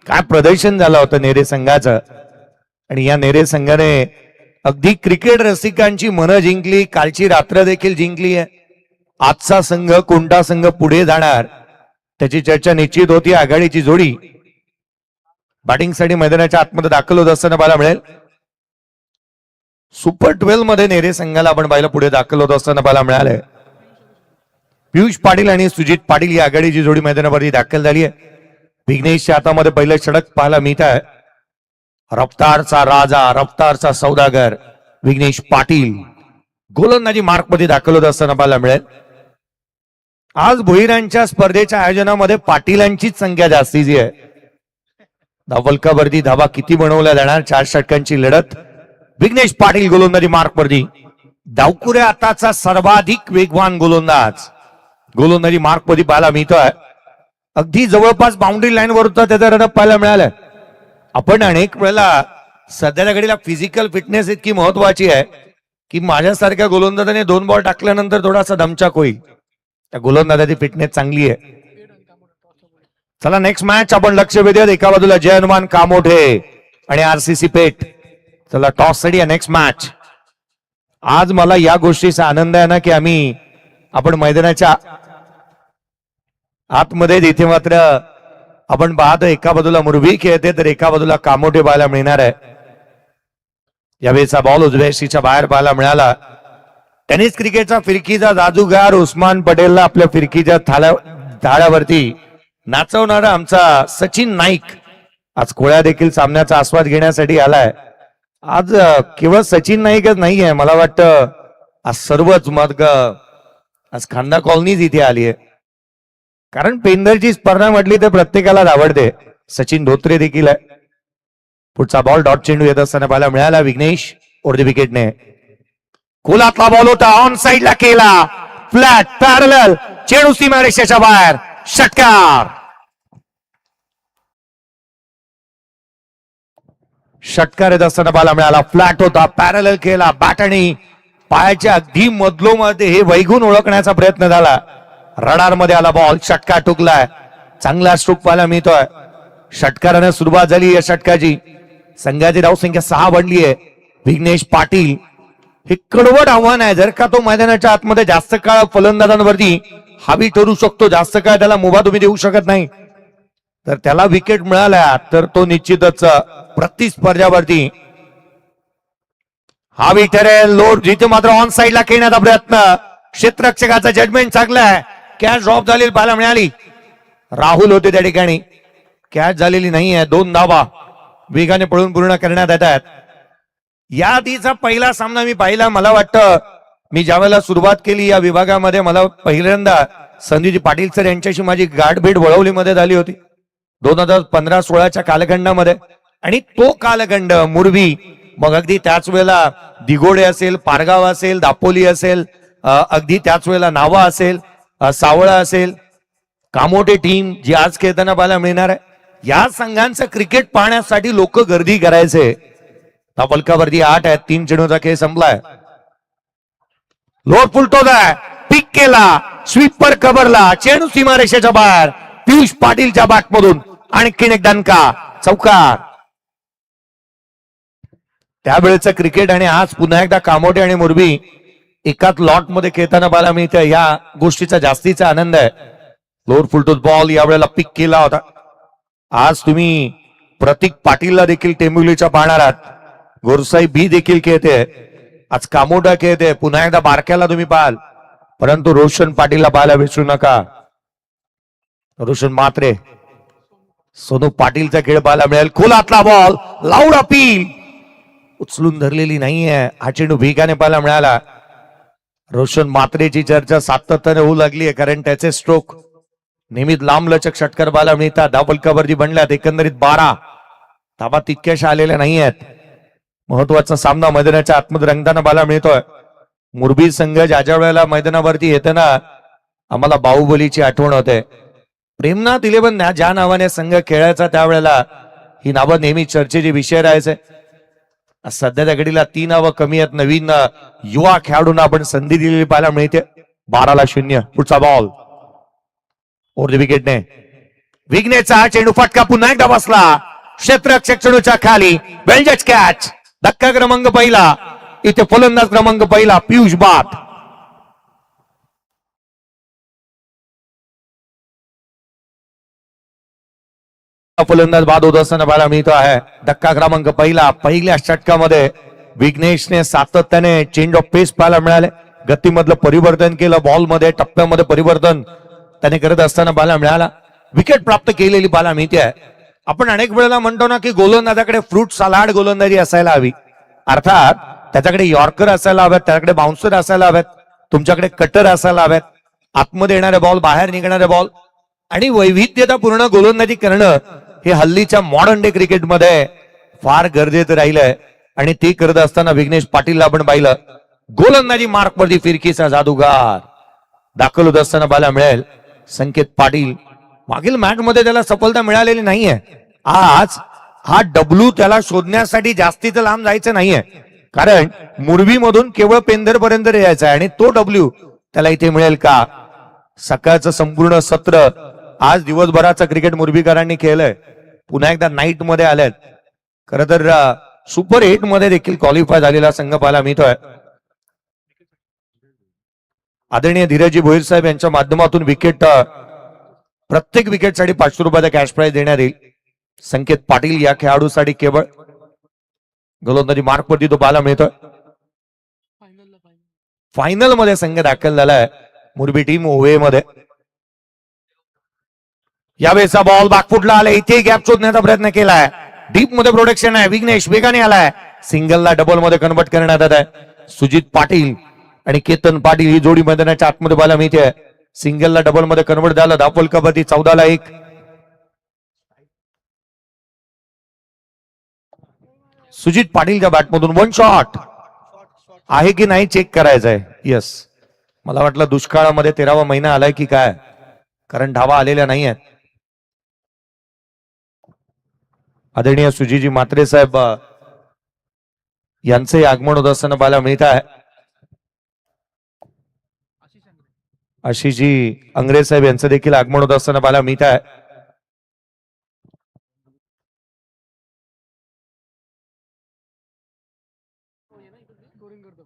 काय प्रदर्शन झालं होतं नेरे संघाचं. आणि या नेरे संघाने अगदी क्रिकेट रसिकांची मनं जिंकली, कालची रात्र देखील जिंकली आहे. आजचा संघ कोणता संघ पुढे जाणार त्याची चर्चा निश्चित होती. आघाडीची जोडी बॅटिंगसाठी मैदानाच्या आतमध्ये दाखल होत असताना पाहायला मिळेल. सुपर 12 मध्ये नेरे संघाला आपण पाहिलं पुढे दाखल होत असताना पाहायला मिळालंय. पियुष पाटील आणि सुजित पाटील ही आघाडीची जोडी मैदानावरती दाखल झाली आहे. विघ्नेशच्या हातामध्ये पहिलं षटक पाहायला मिळत आहे. रफ्तारचा राजा, रफ्तारचा सौदागर विघ्नेश पाटील गोलंदाजी मार्क मध्ये दाखल होत असताना पाहायला मिळेल. आज भुईरांच्या स्पर्धेच्या आयोजनामध्ये पाटीलांचीच संख्या जास्तीची आहे. धावलकावरती धावा किती बनवल्या जाणार, 4 षटकांची लढत. विघ्नेश पाटील गोलंदाजी मार्क वरती. डावकुरे आताचा सर्वाधिक वेगवान गोलंदाजी मार्क मध्ये पाहायला मिळतोय. अगदी जवळपास बाउंड्री लाईन वर होता त्याचा रन पाहायला मिळालाय. आपण अनेक वेळेला सध्याच्या घडीला फिजिकल फिटनेस इतकी महत्वाची आहे की माझ्यासारख्या गोलंदाजाने 2 बॉल टाकल्यानंतर थोडासा दमचाक होईल. त्या गोलंदाजाची फिटनेस चांगली आहे. चला नेक्स्ट मॅच आपण लक्ष वेधूयात. एका बाजूला जय हनुमान कामोठे आणि RCC पेठ. चला टॉस साठी नेक्स्ट मॅच. आज मला या गोष्टीचा आनंद आहे ना की आपण मैदानाच्या आतमध्ये तिथे मात्र आपण पाहतो एका बाजूला मुरबी खेळते तर एका बाजूला कामोठे पाहायला मिळणार आहे. यावेळेचा बॉल उजव्या शीच्या बाहेर पाहायला मिळाला. टेनिस क्रिकेटचा फिरकीचा जादूगार उस्मान पटेलला आपल्या फिरकीच्या थाळ्यावरती नाचवणारा आमचा सचिन नाईक आज कोळ्या देखील सामन्याचा आस्वाद घेण्यासाठी आलाय. आज केवळ सचिन नाईकच नाहीये, मला वाटतं आज सर्वच मग आज खांदा कॉलनीज इथे आली आहे. कारण पेंदरची स्पर्धा म्हटली तर प्रत्येकालाच आवडते. सचिन धोत्रे देखील आहे. पुढचा बॉल डॉट चेंडू येत असताना पाहायला मिळाला. विघ्नेश ओढ विकेटने. खोलातला बॉल होता, ऑन साइडला केला, फ्लॅट पॅरलल, चेंडू सीमारेषेच्या बाहेर, षटकार. षटकार येत असताना पाहायला मिळाला. फ्लॅट होता, पॅरलल केला, बॅटनी पायाच्या अगदी मधलोमध्ये हे वैगून ओळखण्याचा प्रयत्न झाला. रडार मध्ये आला बॉल, षटकार टुकलाय. चांगला स्ट्रोक पाहायला मिळतोय. षटकाराने सुरुवात झाली या षटकाची. संघाची धावसंख्या 6 बनली आहे. विघ्नेश पाटील हे कडवट आव्हान आहे. जर का तो मैदानाच्या आतमध्ये जास्त काळ फलंदाजांवरती हावी ठरू शकतो, जास्त काळ त्याला मुभा तुम्ही देऊ शकत नाही, तर त्याला विकेट मिळाल्या तर तो निश्चितच प्रतिस्पर्ध्यावरती हावी ठरेल. लोड जिथे मात्र ऑन साइडला खेळण्याचा प्रयत्न. क्षेत्ररक्षकाचा जजमेंट चांगला आहे. कॅच ड्रॉप झालेली पाहायला मिळाली. राहुल होते त्या ठिकाणी. कॅच झालेली नाहीये. 2 धावा वेगाने पळून पूर्ण करण्यात येत आहेत. या आधीचा पहिला सामना मी पाहिला. मला वाटतं मी ज्यावेळेला सुरुवात केली या विभागामध्ये मला पहिल्यांदा संदीपजी पाटील सर यांच्याशी माझी गाठभेट वळवलीमध्ये झाली होती 2015-16च्या कालखंडामध्ये. आणि तो कालखंड मुरबी, मग अगदी त्याच वेळेला दिगोडे असेल, पारगाव असेल, दापोली असेल, अगदी त्याच वेळेला नावा असेल, सावळा असेल, कामोठे टीम जी आज खेळताना पाहायला मिळणार आहे. या संघांचं क्रिकेट पाहण्यासाठी लोक गर्दी करायचे. धावलकावरती 8 आहेत. 3 चेंडूचा खेळ संपलाय. लोड फुलटोलाय, पिक केला, स्वीपर कव्हरला, चेंडू सीमारेषेच्या बाहेर. पियुष पाटीलच्या बॅटमधून आणखीन एक दणका, चौकार. त्यावेळेचं क्रिकेट आणि आज पुन्हा एकदा कामोठे आणि मुरबी एकाच लॉट मध्ये खेळताना पाहायला मिळतं. या गोष्टीचा जास्तीचा आनंद आहे. लोड फुलटोस बॉल यावेळेला पिक केला होता. आज तुम्ही प्रतीक पाटीलला देखील टेंबुलीच्या पाहणार आहात. गोरसाई बी देखील खेळते. आज कामोठा खेळते. पुन्हा एकदा बारक्याला तुम्ही पाहाल, परंतु रोशन पाटीलला पाहायला विसरू नका. रोशन मात्रे, सोनू पाटीलचा खेळ पाहायला मिळेल. खोलातला बॉल, लाऊड अपील, उचलून धरलेली नाहीये. हा चेंडू वेगाने पाहायला मिळाला. रोशन मात्रेची चर्चा सातत्याने होऊ लागली आहे, कारण त्याचे स्ट्रोक नेहमीच लांबलचक षटकार पाहायला मिळतात. धावलकावरती बनल्यात. एकंदरीत 12 धावा तितक्याशा आलेल्या नाही आहेत. महत्वाचा सामना मैदानाच्या आतमध्ये रंगताना पाहायला मिळतोय. मुरबी संघ ज्या वेळेला मैदानावरती येताना आम्हाला बाहुबलीची आठवण होते. प्रेमनाथ 11 ज्या नावाने संघ खेळायचा त्यावेळेला ही नावं नेहमी चर्चेचे विषय राहायचे. सध्याच्या घडीला 3 नावं कमी आहेत. नवीन युवा खेळाडूंना आपण संधी दिलेली पाहायला मिळते. 12-0. पुढचा बॉल ओव्हर द विकेटने विघ्नेचा चेंडू फटका पुन्हा एकदा बसला, क्षेत्ररक्षक चेंडूच्या खाली, वेल जज कॅच. धक्का क्रमांक पहिला, इथे फलंदाज क्रमांक पहिला पियुष बात. फलंदाज बाद होत असताना पाहायला मिळतो आहे. धक्का क्रमांक पहिला. पहिल्या षटकामध्ये विघ्नेशने सातत्याने चेंज ऑफ पेस पाहायला मिळाले, गतीमधलं परिवर्तन केलं, बॉलमध्ये टप्प्यामध्ये परिवर्तन त्याने करत असताना पाहायला मिळाला. विकेट प्राप्त केलेली पाहायला मिळते आहे. आपण अनेक वेळेला म्हणतो ना की गोलंदाजाकडे फ्रूट सलाड गोलंदाजी असायला हवी, अर्थात त्याच्याकडे यॉर्कर असायला हव्यात, त्याच्याकडे बाउन्सर असायला हव्यात, तुमच्याकडे कटर असायला हव्यात, आतमध्ये येणारे बॉल, बाहेर निघणारे बॉल आणि वैविध्यतापूर्ण गोलंदाजी करणं हे हल्लीच्या मॉडर्न डे क्रिकेटमध्ये फार गरजेचं राहिलंय. आणि ते करत असताना विघ्नेश पाटीलला आपण पाहिलं, गोलंदाजी मार्कवरती फिरकीचा जादूगार दाखल होत असताना पाहायला मिळेल संकेत पाटील. मागील मॅच मध्ये त्याला सफलता मिळालेली नाहीये. आज हा डब्ल्यू त्याला शोधण्यासाठी जास्तीचं लांब जायचं नाहीये, कारण मुरबी मधून केवळ पेंदर पर्यंत यायचा आहे आणि तो डब्ल्यू त्याला इथे मिळेल का? सकाळचं संपूर्ण सत्र आज दिवसभराचं क्रिकेट मुरबीकरांनी खेळलंय, पुन्हा एकदा नाईट मध्ये आलेत. खर तर सुपर 8 मध्ये देखील क्वालिफाय झालेला संघ पाहायला मिळतोय. आदरणीय धीरजी भोईर साहेब यांच्या माध्यमातून विकेट, प्रत्येक विकेटसाठी 500 रुपयाचा कॅश प्राइज देण्यात येईल. संकेत पाटील या खेळाडूसाठी केवळ गोलंदाजी मार्कवरती तो पाहायला मिळतोय. फायनल मध्ये संघ दाखल झालाय मुरबी टीम ओवे मध्ये. यावेळेचा बॉल बॅकफुटला आलाय, इथे गॅप शोधण्याचा प्रयत्न केलाय, डीप मध्ये प्रोटेक्शन आहे, विघ्नेश वेगाने आलाय, सिंगलला डबल मध्ये कन्वर्ट करण्यात आलाय. सुजित पाटील आणि केतन पाटील ही जोडी मैदानाच्या आतमध्ये पाहायला मिळते. सिंगलला डबल मध्ये कन्वर्ट झालं. धावफल कबड्डी 14-1. सुजित पाटीलच्या बॅटमधून वन शॉट आहे की नाही चेक करायचंय. यस, मला वाटलं दुष्काळामध्ये 13वा महिना आलाय की काय, कारण धावा आलेल्या नाही आहेत. आदरणीय सुजीजी म्हात्रे साहेब यांचे आगमन होत असताना पाहायला मिळत आहे. आशिषजी अंग्रे साहेब यांचं देखील आगमन होत असताना पाहायला मिळत आहे.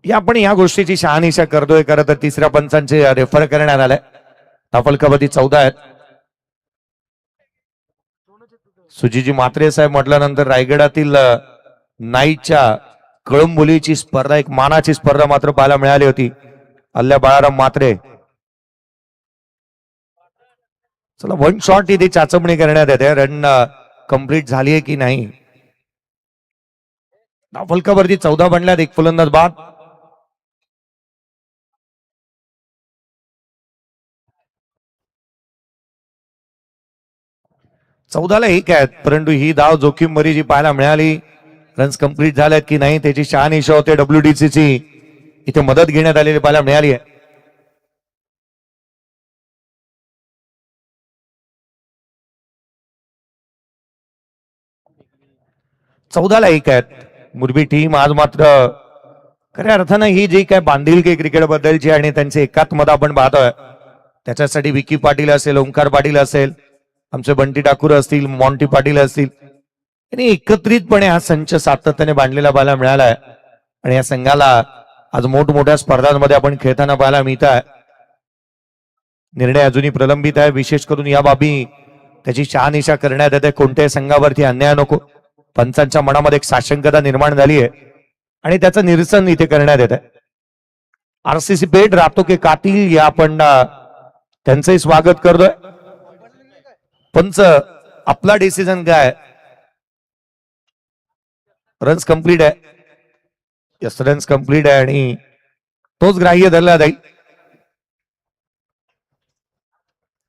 आपण या गोष्टीची शहानिशा करतोय. खरं तर तिसऱ्या पंचांचे रेफर करण्यात आलाय. धावफल कबड्डी 14 आहेत. सुजीजी म्हात्रे साहेब म्हटल्यानंतर रायगडातील नाईटच्या कळंबोलीची स्पर्धा, एक मानाची स्पर्धा मात्र पाहायला मिळाली होती. अल्ल्या बाळाराम म्हात्रे. चला, वन शॉट इथे चाचपणी करण्यात येते. रन कंप्लीट झाली आहे की नाही. फलकावरती 14 बनल्यात, एक फलंदाज बाद. चौदाला 1 आहेत, परंतु ही धाव जोखीम बरी जी पाहायला मिळाली. रन्स कंप्लीट झाल्यात की नाही त्याची शहानिशा होते. WDC ची इथे मदत घेण्यात आलेली पाहायला मिळाली आहे. चौदाला 1 आहेत. मुरबी टीम आज मात्र खऱ्या अर्थानं ही जी काय बांधिलकी क्रिकेट बद्दलची आणि त्यांचे एकात्मता आपण पाहतोय, त्याच्यासाठी विकी पाटील असेल, ओंकार पाटील असेल, आमचे बंटी ठाकूर असतील, मॉन्टी पाटील असतील, यांनी एकत्रितपणे हा संच सातत्याने बांधलेला पाहायला मिळाला आहे. आणि या संघाला आज मोठमोठ्या स्पर्धांमध्ये आपण खेळताना पाहायला मिळत आहे. निर्णय अजूनही प्रलंबित आहे. विशेष करून या बाबी त्याची शहानिशा करण्यात येते. कोणत्याही संघावरती अन्याय नको. पंचांच्या मनामध्ये एक साशंकता निर्माण झाली आहे आणि त्याचं निरसन इथे करण्यात येत आहे. RCC पेट राहतो की कातील या आपण त्यांचंही स्वागत करतोय. पंच, आपला डिसिजन काय? रन्स कंप्लीट आहे. यस, रन्स कंप्लीट आहे आणि तोच ग्राह्य धरला जाईल.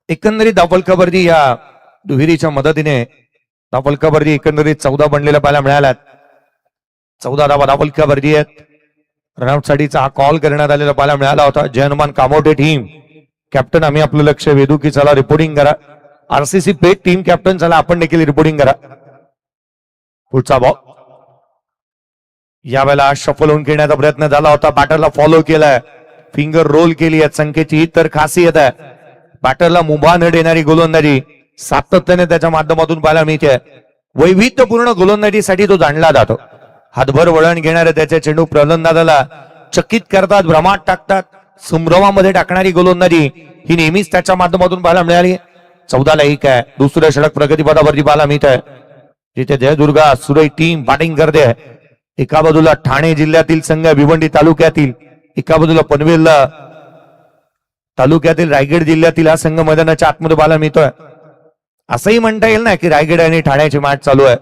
एकंदरीत धावफलकावरती या दुहेरीच्या मदतीने धावफलकावरती एकंदरीत 14 बनलेला पाहायला मिळाल्यात. 14 धावा धावफलकावरती आहेत. रनआउटसाठीचा हा कॉल करण्यात आलेला पाहायला मिळाला होता. जय हनुमान कामोठे टीम कॅप्टन, आम्ही आपलं लक्ष वेधू की चला रिपोर्टिंग करा. RCC पेट टीम कॅप्टन, चला आपण देखील रिपोर्टिंग करा. पुढचा बॉल यावेळेला शफल होऊन खेळण्याचा प्रयत्न झाला होता. बॅटरला फॉलो केलाय, फिंगर रोल केली आहे. संख्येची ही तर खासियत आहे. बॅटरला मुभा न देणारी गोलंदाजी सातत्याने त्याच्या माध्यमातून पाहायला मिळते. वैविध्यपूर्ण गोलंदाजीसाठी तो जाणला जातो. हातभर वळण घेणारे त्याचे चेंडू फलंदाजाला चकित करतात, भ्रमात टाकतात. संभ्रमामध्ये टाकणारी गोलंदाजी ही नेहमीच त्याच्या माध्यमातून पाहायला मिळाली. 14-1 आहे. दुसरं षटक प्रगतीपथावरती पाहायला मिळत आहे, जिथे जयदुर्गा सुरई टीम बॅटिंग करते. एका बाजूला ठाणे जिल्ह्यातील संघ भिवंडी तालुक्यातील, एका बाजूला पनवेल तालुक्यातील रायगड जिल्ह्यातील हा संघ मैदानाच्या आतमध्ये पाहायला मिळतोय. असंही म्हणता येईल ना की रायगड आणि ठाण्याची मॅच चालू आहे.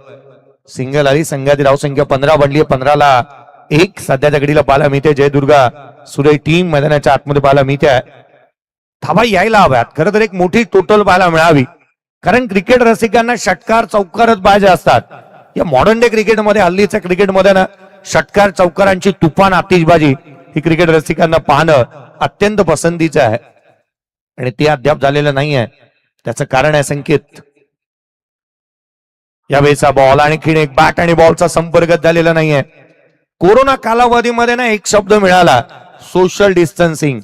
सिंगल आली, संघाची धावसंख्या 15 बनली. 15-1 सध्याच्या घडीला पाहायला मिळते. जयदुर्गा सुरई टीम मैदानाच्या आतमध्ये पाहायला मिळते. धावा यायला हव्यात, खरं तर एक मोठी टोटल पाहायला मिळावी, कारण क्रिकेट रसिकांना षटकार चौकारच पाहिजे असतात. या मॉडर्न डे क्रिकेटमध्ये, हल्लीच्या क्रिकेटमध्ये ना षटकार चौकारांची तुफान आतिषबाजी ही क्रिकेट रसिकांना पाहणं अत्यंत पसंतीचं आहे, आणि ते अद्याप झालेलं नाहीये. त्याचं कारण आहे संकेत. यावेळेचा बॉल, आणखीन एक बॅट आणि बॉलचा संपर्क झालेला नाहीये. कोरोना कालावधीमध्ये ना एक शब्द मिळाला, सोशल डिस्टन्सिंग,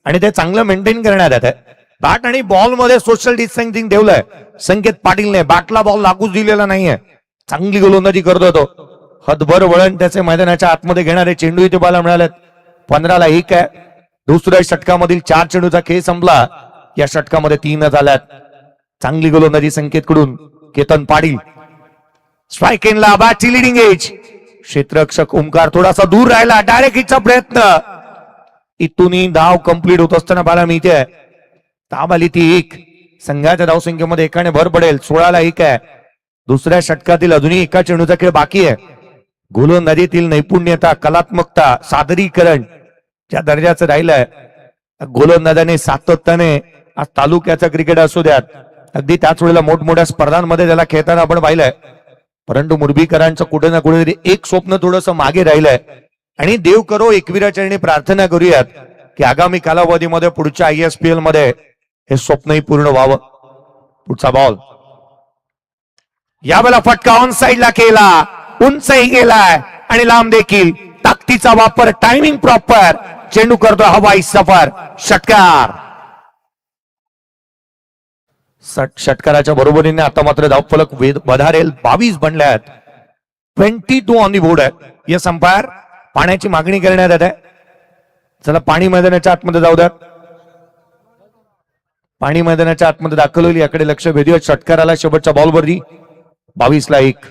आणि ते चांगलं मेंटेन करण्यात येत आहे. बॅट आणि बॉल मध्ये सोशल डिस्टन्सिंग ठेवलंय संकेत पाटीलने. बॅटला बॉल लागूच दिलेला नाहीये. चांगली गोलंदाजी करतो तो. हातभर वळण त्याचे मैदानाच्या आतमध्ये घेणारे चेंडू इथे पाहायला मिळालेत. 15-1 आहे. दुसऱ्या षटकामधील 4 चेंडूचा खेळ संपला. या षटकामध्ये 3 झाल्यात. चांगली गोलंदाजी संकेत कडून. केतन पाटील स्ट्राईक एंडला, बॅटची लिडिंग एज. क्षेत्ररक्षक ओमकार थोडासा दूर राहिला. डायरेक्ट हिटचा प्रयत्न. इथूनही धाव कंप्लीट होत असताना पाहायला मिळते. धाव आली ती 1. संघाच्या धावसंख्येमध्ये एकाने भर पडेल. 16-1 आहे. दुसऱ्या षटकातील अजूनही एका चेंडूचा खेळ बाकी आहे. गोलंदाजीतील नैपुण्यता, कलात्मकता, सादरीकरण ज्या दर्जाचं राहिलंय. गोलंदाजाने सातत्याने आज तालुक्याचा क्रिकेट असू द्यात, अगदी त्याच वेळेला मोठमोठ्या स्पर्धांमध्ये त्याला खेळताना आपण पाहिलंय. परंतु मुरबीकरांचं कुठे ना कुठेतरी एक स्वप्न थोडंसं मागे राहिलंय, आणि देव करो एकविराचरणी प्रार्थना करूयात की आगामी कालावधीमध्ये पुढच्या ISPL मध्ये हे स्वप्नही पूर्ण व्हावं. पुढचा बॉल, यावेळेला फटका ऑन साइडला केला, उंचही गेलाय आणि लांब देखील. ताकदीचा वापर, टायमिंग प्रॉपर. चेंडू करतो हवाई सफर. षटकार. षटकाराच्या बरोबरीने आता मात्र धावफलक वधारेल. 22 बनले आहेत. 22 ऑन दी बोर्ड आहे. Yes umpire. पाण्याची मागणी करण्यात येत आहे. चला पाणी मैदानाच्या आतमध्ये जाऊ द्या. पाणी मैदानाच्या आतमध्ये दाखल होईल याकडे लक्ष वेधूया. षटकाराला शेवटच्या बॉलवरती. 22-1.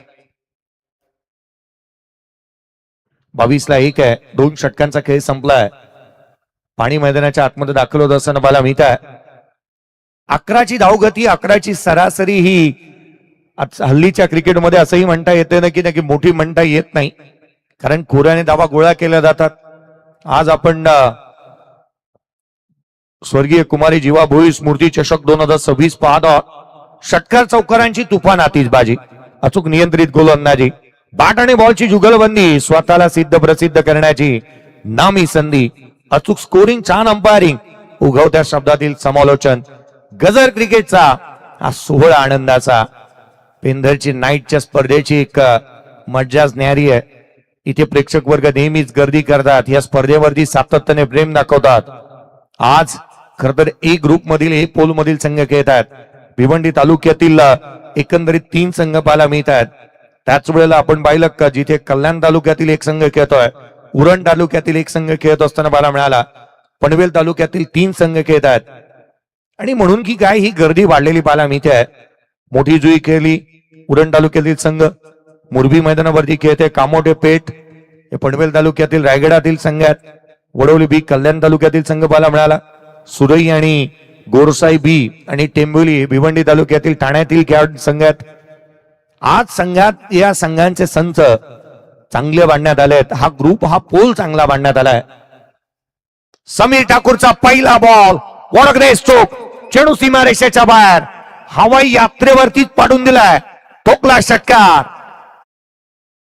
22-1 आहे. 2 षटकांचा खेळ संपलाय. पाणी मैदानाच्या आतमध्ये दाखल होत असताना मला मिळत आहे. 11ची धावगती, 11ची सरासरी ही हल्लीच्या क्रिकेटमध्ये असंही म्हणता येते ना की मोठी म्हणता येत नाही, कारण खोऱ्याने धावा गोळा केल्या जातात. आज आपण स्वर्गीय कुमारी जीवा भोई स्मृती चषक 2026 पाहतो. षटकार चौकारांची तुफान आतिषबाजी, अचूक नियंत्रित गोलंदाजी, बॅट आणि बॉलची जुगलबंदी, स्वतःला सिद्ध प्रसिद्ध करण्याची नामी संधी, अचूक स्कोरिंग, छान अंपायरिंग, उगवत्या शब्दातील समालोचन. गजर क्रिकेटचा हा सोहळा आनंदाचा. पेंधरची नाईटच्या स्पर्धेची एक मज्जाच न्यारी आहे. इथे प्रेक्षक वर्ग नेहमीच गर्दी करतात. या स्पर्धेवरती सातत्याने प्रेम दाखवतात. आज खर तर ए ग्रुप मधील, ए पोल मधील संघ खेळत आहेत. भिवंडी तालुक्यातील एकंदरीत 3 संघ पाहायला मिळत आहेत. त्याच वेळेला आपण पाहिलं का जिथे कल्याण तालुक्यातील एक संघ खेळतोय, उरण तालुक्यातील एक संघ खेळत असताना पाहायला मिळाला. पनवेल तालुक्यातील 3 संघ खेळत आहेत. आणि म्हणून की काय ही गर्दी वाढलेली पाहायला मिळते. मोठी जुई खेळली उरण तालुक्यातील संघ, मुरबी मैदानावरती खेळते कामोठे पेठ हे पनवेल तालुक्यातील रायगडातील संघ आहेत. वडवली बी कल्याण तालुक्यातील संघ पाहायला मिळाला. सुरई आणि गोरसाई बी आणि टेंबोली भिवंडी तालुक्यातील ठाण्यातील खेळाडू संघ आहेत. आज संघात या संघांचे संच चांगले बांधण्यात आले आहेत. हा ग्रुप, हा पोल चांगला बांधण्यात आलाय. समीर ठाकूरचा पहिला बॉल, वॉडग्रे स्ट्रोक, चेंडू सीमारेषेच्या बाहेर, हवाई यात्रेवरतीच पाडून दिलाय. ठोकला षटकार.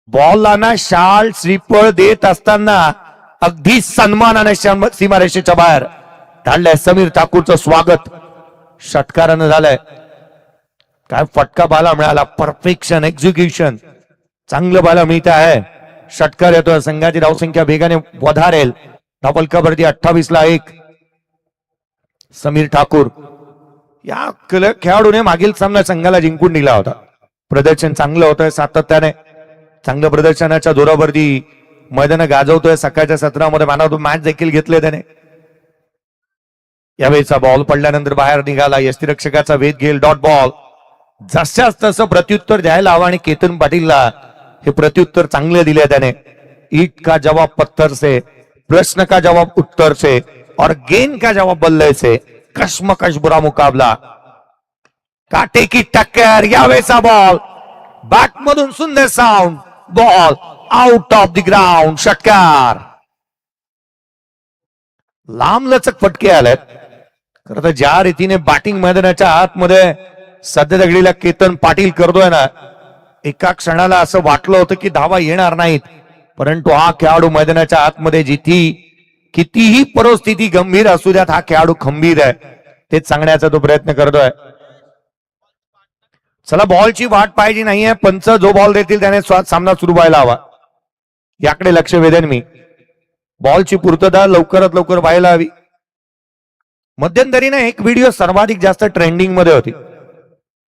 बॉलला शाल श्रीफळ देत असताना अगदी सन्मानाने सीमारेषेच्या बाहेर धाडलंय. समीर ठाकूरचं स्वागत षटकारानं झालंय. काय फटका पाहायला मिळाला. परफेक्शन, एक्झिक्युशन चांगलं पाहायला मिळत आहे. षटकार येतोय. संघाची धावसंख्या वेगाने वधारेल. धावफलकावरती 28-1. समीर ठाकूर या खेळाडूने मागील सामना संघाला जिंकून दिला होता. प्रदर्शन चांगलं होतंय सातत्याने, चांगलं प्रदर्शनाच्या जोरावरती मैदान गाजवतोय. सकाळच्या सत्रामध्ये मॅन ऑफ द मॅच देखील घेतले त्याने. यावेळीचा बॉल पडल्यानंतर बाहेर निघाला. यष्टीरक्षकाचा वेध घेईल. Dot ball. जशाच तसं प्रत्युत्तर द्यायला हवं आणि केतन पाटीलला हे प्रत्युत्तर चांगले दिले त्याने. ईट का जवाब पत्थर से, प्रश्न का जवाब उत्तर से और गेंद का जवाब बल्ले से. कशमकश बुरा मुकाबला, काटे की टक्कर. यावेळेचा बॉल बॅक मधून सुंदर sound. Ball out of the ground. षटकार. लांब लचक फटके आलेत. खरं तर ज्या रीतीने बॅटिंग मैदानाच्या आतमध्ये सध्या दगडीला केतन पाटील करतोय ना, एका क्षणाला असं वाटलं होतं की धावा येणार नाहीत, परंतु हा खेळाडू मैदानाच्या आतमध्ये कितीही परिस्थिती गंभीर असू द्यात हा खेळाडू खंबीर आहे, तेच सांगण्याचा तो प्रयत्न करतोय. चला, बॉलची वाट पाहिजे नाहीये. पंच जो बॉल देतील त्याने सामना सुरू व्हायला हवा, याकडे लक्ष वेधेन मी. बॉलची पूर्तता लवकरात लवकर व्हायला हवी. मध्यंतरीने एक व्हिडिओ सर्वाधिक जास्त ट्रेंडिंग मध्ये होती,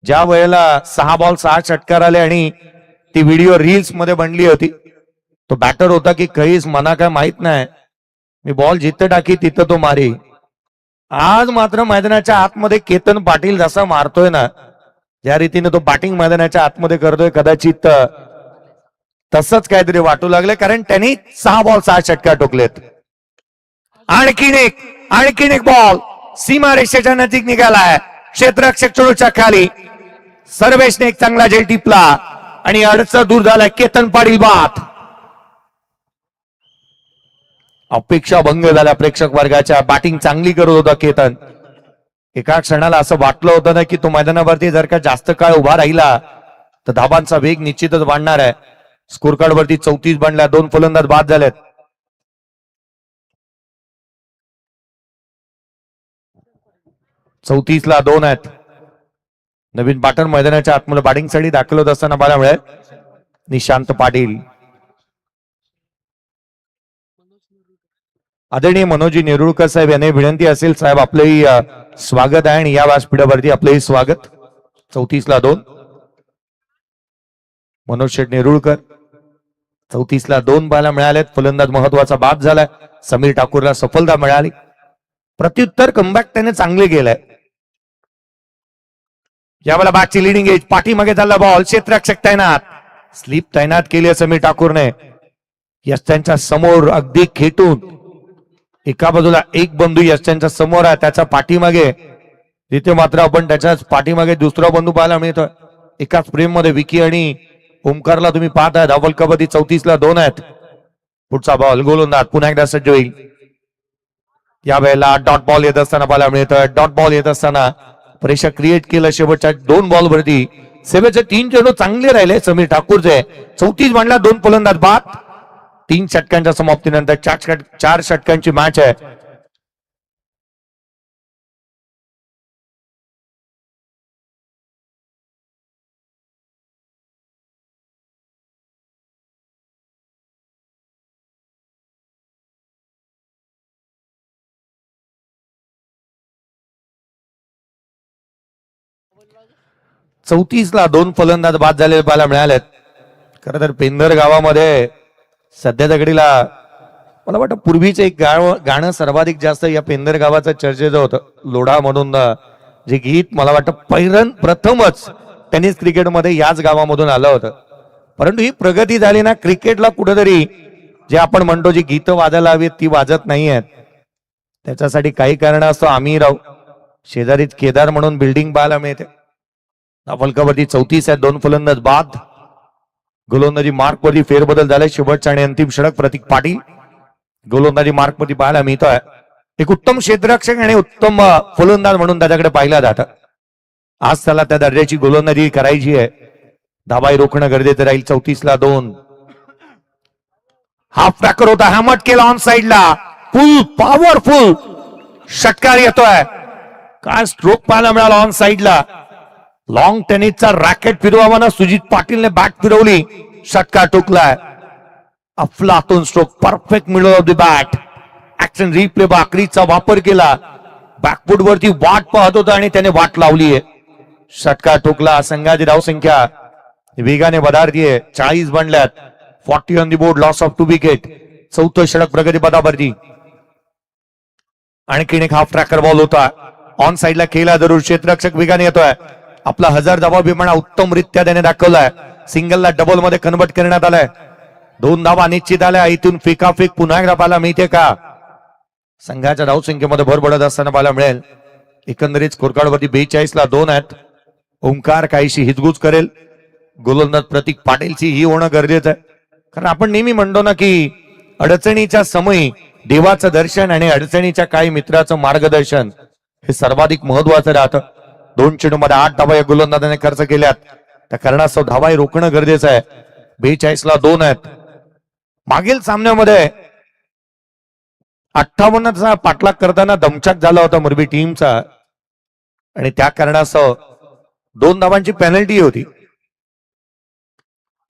ज्या वेळेला 6 बॉल 6 षटकार आले आणि ती व्हिडिओ रील्स मध्ये बनली होती. तो बॅटर होता की काहीच मना काय माहित नाही, मी बॉल जिथं टाकी तिथं तो मारी. आज मात्र मैदानाच्या आतमध्ये केतन पाटील जसा मारतोय ना, ज्या रीतीने तो बॅटिंग मैदानाच्या आतमध्ये करतोय, कदाचित तसंच काहीतरी वाटू लागले, कारण त्यांनी 6 बॉल 6 षटकार टोकलेत. आणखीन एक बॉल सीमा रेषेच्या नजीक निघालाय. क्षेत्ररक्षक चोळूच्या खाली. सर्वेशने एक चांगला झेल टिपला आणि अडचण दूर झालाय. केतन पाटील बाद. अपेक्षा भंग झाल्या प्रेक्षक वर्गाच्या. बॅटिंग चांगली करत होता केतन. एका क्षणाला असं वाटलं होतं ना की तो मैदानावरती जर का जास्त काळ उभा राहिला तर धाबांचा वेग निश्चितच वाढणार आहे. स्कोर कार्ड वरती 34 बनल्या. 2 फलंदाज बाद झालेत. ला 2 आहेत. नवीन बॅटर मैदानाच्या आतमध्ये बॅटिंगसाठी दाखल होत असताना पाहायला मिळेल निशांत पाटील. आदरणीय मनोजी नेरुळकर साहेब यांनी विनंती असेल, साहेब आपलंही स्वागत आहे आणि या व्यासपीठावरती आपलंही स्वागत. 34 ला 2. मनोज शेठ नेरुळकर. 34 ला 2 पाहायला मिळालेत. फलंदाज महत्वाचा बाद झालाय. समीर ठाकूरला सफलता मिळाली. प्रत्युत्तर कमबॅक त्याने चांगले गेलंय. यावेळेला बॅटची लिडिंग एज. पाठीमागे झाला बॉल. क्षेत्ररक्षक तैनात. स्लिप तैनात केली आहे समीर ठाकूरने. यष्ट्यांच्या समोर अगदी खेटून एका बाजूला एक बंधू यष्ट्यांच्या समोर आहे, त्याच्या पाठीमागे तिथे मात्र आपण त्याच्याच पाठीमागे दुसरा बंधू पाहायला मिळतोय. एकाच फ्रेम मध्ये विकी आणि ओमकारला तुम्ही पाहताय. धावल कबड्डी 34 ला 2 आहेत. पुढचा बॉल गोलंदाज पुन्हा एकदा सज्ज होईल. यावेळेला डॉट बॉल येत असताना पाहायला मिळतोय. डॉट बॉल येत असताना प्रेशर क्रिएट केलं शेवटच्या 2 बॉल वरती. सेवेचे 3 चेंडू चांगले राहिले समीर ठाकूरचे. 34 बनला. 2 फलंदाज बाद. 3 षटकांच्या समाप्तीनंतर 4 षटकांची मॅच आहे. ला 2 फलंदाज बाद झालेले पाहायला मिळालेत. खरं तर पेंदर गावामध्ये सध्या दगडीला मला वाटतं पूर्वीचं एक गाणं सर्वाधिक जास्त या पेंदर गावाचं चर्चेचं होतं. लोढा म्हणून जे गीत मला वाटतं प्रथमच टेनिस क्रिकेटमध्ये याच गावामधून आलं होतं. परंतु ही प्रगती झाली ना, क्रिकेटला कुठेतरी जे आपण म्हणतो जी गीतं वाजायला हवीत ती वाजत नाही आहेत. त्याच्यासाठी काही कारण असतो. आम्ही राहू शेजारीच केदार म्हणून बिल्डिंग पाहायला मिळते. फलकावरती 34 आहेत. 2 फलंदाज बाद. गोलंदाजी मार्क वरती फेरबदल झालाय. शेवटचा आणि अंतिम षटक प्रतीक पाटील गोलंदाजी मार्क वरती पाहायला मिळतोय. एक उत्तम क्षेत्ररक्षक आणि उत्तम फलंदाज म्हणून त्याच्याकडे पाहिलं जातं. आज त्याला त्या दर्जाची गोलंदाजी करायची आहे. धाबाई रोखणं गरजेचं राहील. 34 ला 2. हाफ ट्रॅकर होता. हॅमट केला ऑन साइडला. फुल पॉवरफुल षटकार येतोय. काय स्ट्रोक पाहायला मिळाला ऑन साइडला. लॉंग टेनिसचा रॅकेट फिरवाना सुजित पाटीलने बॅट फिरवली. षटकार टोकलाय. अफलातून stroke. Perfect middle of the bat. Action replay बाकरीचा वापर केला. बॅकफूट वरती वाट पाहत होता आणि त्याने वाट लावली आहे. षटकार ठोकला. संघाची धावसंख्या वेगाने वधारतीये. 40 बनल्यात. 40 on the board. Loss of 2 wicket. चौथं षटक प्रगती पदावरती. आणखीन एक हाफ ट्रॅकर बॉल होता. ऑन साइडला खेळला जरूर. क्षेत्ररक्षक वेगाने येतोय. आपला 1000 धावा विमाना उत्तमरित्या त्याने दाखवलाय. सिंगलला डबल मध्ये कन्वर्ट करण्यात आलाय. 2 धावा निश्चित आल्या. इथून फेकाफेक पुन्हा एकदा पाहायला मिळते का? संघाच्या धावसंख्येमध्ये भर पडत असताना पाहायला मिळेल. एकंदरीत स्कोरकार्ड वरती 42 ला 2 आहेत. ओंकार काहीशी हिजगुज करेल. गोलंदाज प्रतीक पाटीलची ही होणं गरजेचं आहे. कारण आपण नेहमी म्हणतो ना की अडचणीच्या समयी देवाचं दर्शन आणि अडचणीच्या काही मित्राचं मार्गदर्शन हे सर्वाधिक महत्वाचं राहतं. 2 चेंडूमध्ये 8 धावा या गोलंदाजाने खर्च केल्यात. त्या कारणास्तव धावाही रोखणं गरजेचं आहे. 42 ला 2 आहेत. मागील सामन्यामध्ये 58चा पाठलाग करताना दमछाक झाला होता मोरबी टीमचा आणि त्या कारणास्तव 2 धावांची पेनल्टी होती.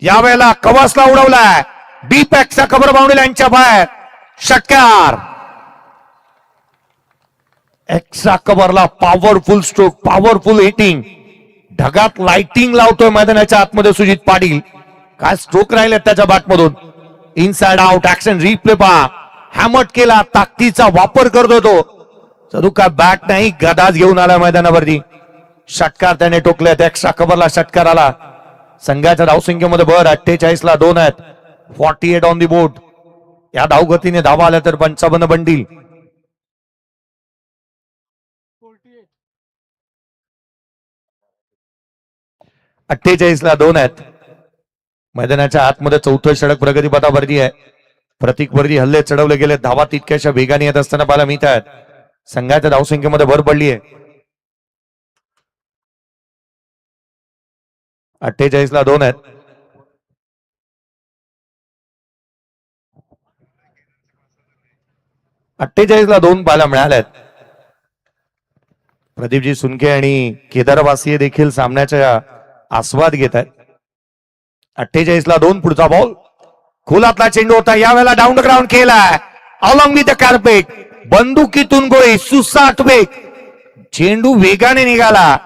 यावेळेला कवासला उडवलाय. बी पॅकचा कव्हर बाउंड्री लाईनच्या बाहेर. षटकार. एक्स्ट्रा कव्हरला पॉवरफुल स्ट्रोक. Powerful hitting. ढगात लाइटिंग लावतोय मैदानाच्या आतमध्ये सुजित पाटील. काय स्ट्रोक राहिले त्याच्या बॅटमधून. Inside out. ऍक्शन रिप्ले पहा. हॅमट केला. ताकदीचा वापर करतो तो. जरू काय बॅट नाही गदाच घेऊन आला मैदानावरती. षटकार त्याने टोकलेत. एक्स्ट्रा कव्हरला षटकार आला. संघाच्या धावसंख्येमध्ये भर. 48 ला 2 आहेत. 48 ऑन दी बोर्ड. या धावगतीने धावा आल्या तर 55 बनतील. 48 ला 2 आहेत. मैदानाच्या आतमध्ये चौथं षटक प्रगती पथावरती आहे. प्रतीक वरती हल्ले चढवले गेले. धावा तितक्याशा वेगाने येत असताना पाहायला मिळत आहेत. संघाच्या धावसंख्येमध्ये भर पडली आहे. 48 ला 2 आहेत. ला 2 पाहायला मिळाल्यात. प्रदीपजी सुनके आणि केदारवासीय देखील सामन्याच्या आस्वाद घेत आहेत. 48 ला 2. पुढचा बॉल. खोलातला चेंडू होता. यावेळेला डाऊन द ग्राउंड केलाय. Along with the carpet. बंदुकीतून गोळी. सुसाट वेग. चेंडू वेगाने निघाला.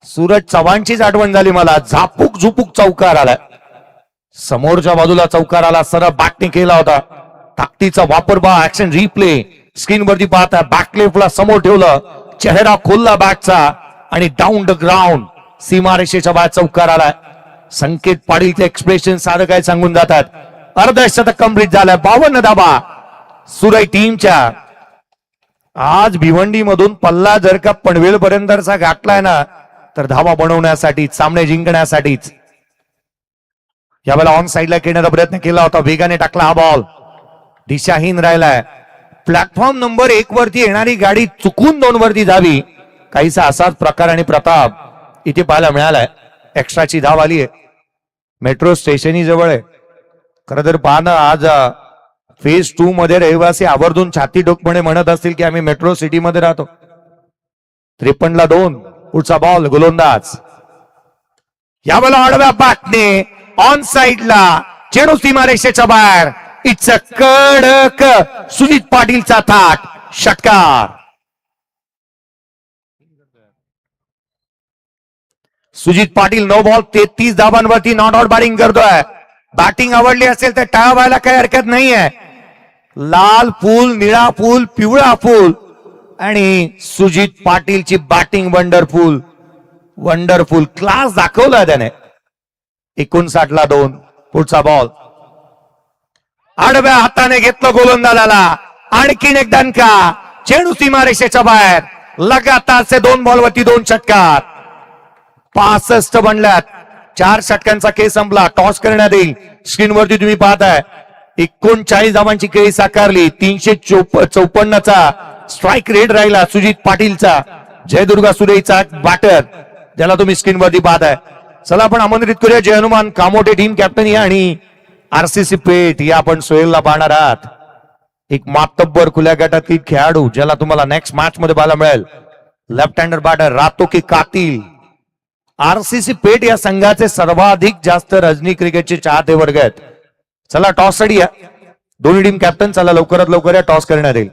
सूरज चव्हाणचीच आठवण झाली मला. झापूक झुपूक चौकार आला. समोरच्या बाजूला चौकार आला. सरळ बॅटने केला होता. ताकदीचा वापर बा. ऍक्शन रिप्ले स्क्रीन वरती पाहता. बॅक लेफ्टला समोर ठेवलं. चेहरा खोलला बॅटचा आणि डाऊन द ग्राउंड सीमारेषेच्या बाहेर चौकार आलाय. संकेत पाटीलचे एक्सप्रेशन सारं काय सांगून जातात. अर्धशतक कंप्लीट झालंय. 52 धावा सुरई टीमच्या. आज भिवंडी मधून पल्ला जर का पनवेल पर्यंतचा गाठलाय ना तर धावा बनवण्यासाठी, सामने जिंकण्यासाठीच. यावेळेला ऑन साइडला खेळण्याचा प्रयत्न केला होता. वेगाने टाकला हा बॉल. दिशाहीन राहिलाय. प्लॅटफॉर्म नंबर 1 वरती येणारी गाडी चुकून 2 वरती जावी, काहीसा असाच प्रकार आणि प्रताप इथे पाहायला मिळालाय. एक्स्ट्राची धाव आली आहे. मेट्रो स्टेशनही जवळ आहे. खरं तर पाहणं आज फेज 2 मध्ये रहिवासी आवर्जून छाती डोकपणे म्हणत असतील की आम्ही मेट्रो सिटी मध्ये राहतो. 53 ला 2. पुढचा बॉल. गोलंदाज यावेळेला आडव्या बॅटने ऑन साइडला चेंडू सीमारेषेच्या बाहेर. इट्स अ कडक सुजित पाटीलचा थाट. षटकार. सुजित पाटील 9 बॉल 33 धावांवरती नॉट आउट बॅटिंग करतोय. बॅटिंग आवडली असेल तर टाळा व्हायला काही हरकत नाहीये. लाल फूल, निळा फूल, पिवळा फूल आणि सुजित पाटीलची बॅटिंग वंडरफुल. वंडरफुल क्लास दाखवला त्याने. 59 ला 2. पुढचा बॉल. आडव्या हाताने घेतलं गोलंदाजाला. आणखीन एक दणका. चेंडू सीमारेषेच्या बाहेर. लगातारचे 2 बॉलवरती 2 षटकार. 65 बनल्यात. 4 षटकांचा खेळ संपला. टॉस करण्यात येईल. स्क्रीनवरती तुम्ही पाहताय 39 धावांची खेळी साकारली. 354चा स्ट्राईक रेट राहिला सुजित पाटीलचा. जयदुर्गा सुरेचा बॅटर ज्याला तुम्ही स्क्रीनवरती पाहताय. चला आपण आमंत्रित करूया जय हनुमान कामोठे टीम कॅप्टन या आणि आरसीसी पेठ या आपण सोहेलला पाहणार आहात. एक मातब्बर खुल्या गटातील खेळाडू ज्याला तुम्हाला नेक्स्ट मॅच मध्ये पाहायला मिळेल. लेफ्ट हँडर बॅटर रातो की कातील. आरसीसी पेठ या संघाचे सर्वाधिक जास्त रजनी क्रिकेटचे चाहते वर्ग आहेत. चला टॉस साठी या. दोन्ही टीम कॅप्टन चला लवकरात लवकर या. टॉस करण्यात येईल.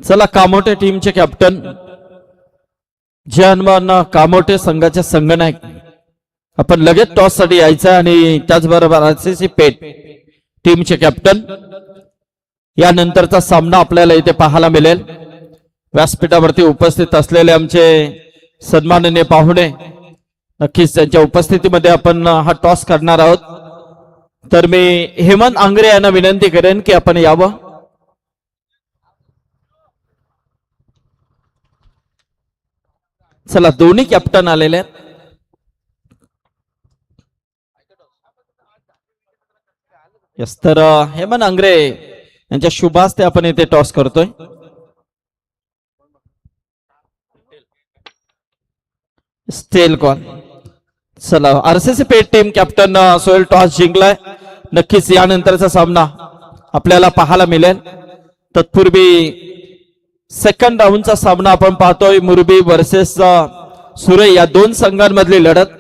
चला कामोटे टीमचे कॅप्टन जे हनुमान कामोटे संघाचे संघनायक आपण लगेच टॉस साठी यायचं आणि त्याचबरोबर आरसीसी पेठ टीमचे कॅप्टन यानंतरचा सामना आपल्याला इथे पाहायला मिळेल। व्यासपीठावरती उपस्थित असलेले आमचे सन्माननीय पाहुणे नक्कीच त्यांच्या उपस्थितीमध्ये आपण हा टॉस करणार आहोत। तर मी हेमंत आंग्रे यांना विनंती करेन की आपण यावं। चला दोन्ही कॅप्टन आलेले आहेत। यस तर हेमंत आंग्रे यांच्या शुभ हस्ते आपण इथे टॉस करतोय। स्टेल कॉल। चला आरसीसी पेठ टीम कॅप्टन सोहेल टॉस जिंकलाय। नक्कीच यानंतरचा सामना आपल्याला पाहायला मिळेल। तत्पूर्वी सेकंड राऊंडचा सामना आपण पाहतोय मुरबी वर्सेस सुरई या दोन संघांमधली लढत।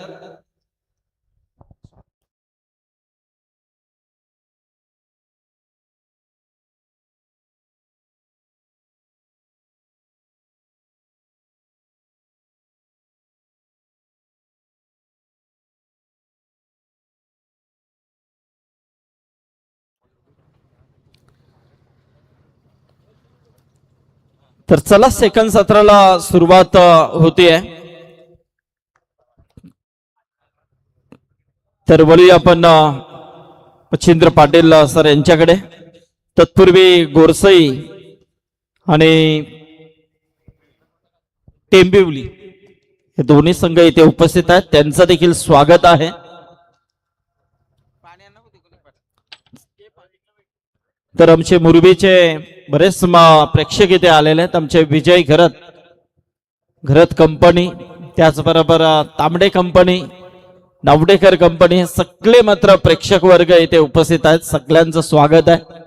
तर चला सेकंड सत्राला सुरुवात होतीये। तर वळूया आपण मच्छिंद्र पाटील सर यांच्याकडे। तत्पूर्वी गोरसई आणि टेंबिवली हे दोन्ही संघ इथे उपस्थित आहेत, त्यांचं देखील स्वागत आहे। तर आमचे मुरबीचे बरेच प्रेक्षक इथे आलेले आहेत। आमचे विजय घरत कंपनी, त्याचबरोबर तांबडे कंपनी, नावडेकर कंपनी, सगळे मात्र प्रेक्षक वर्ग इथे उपस्थित आहेत। सगळ्यांचं स्वागत आहे।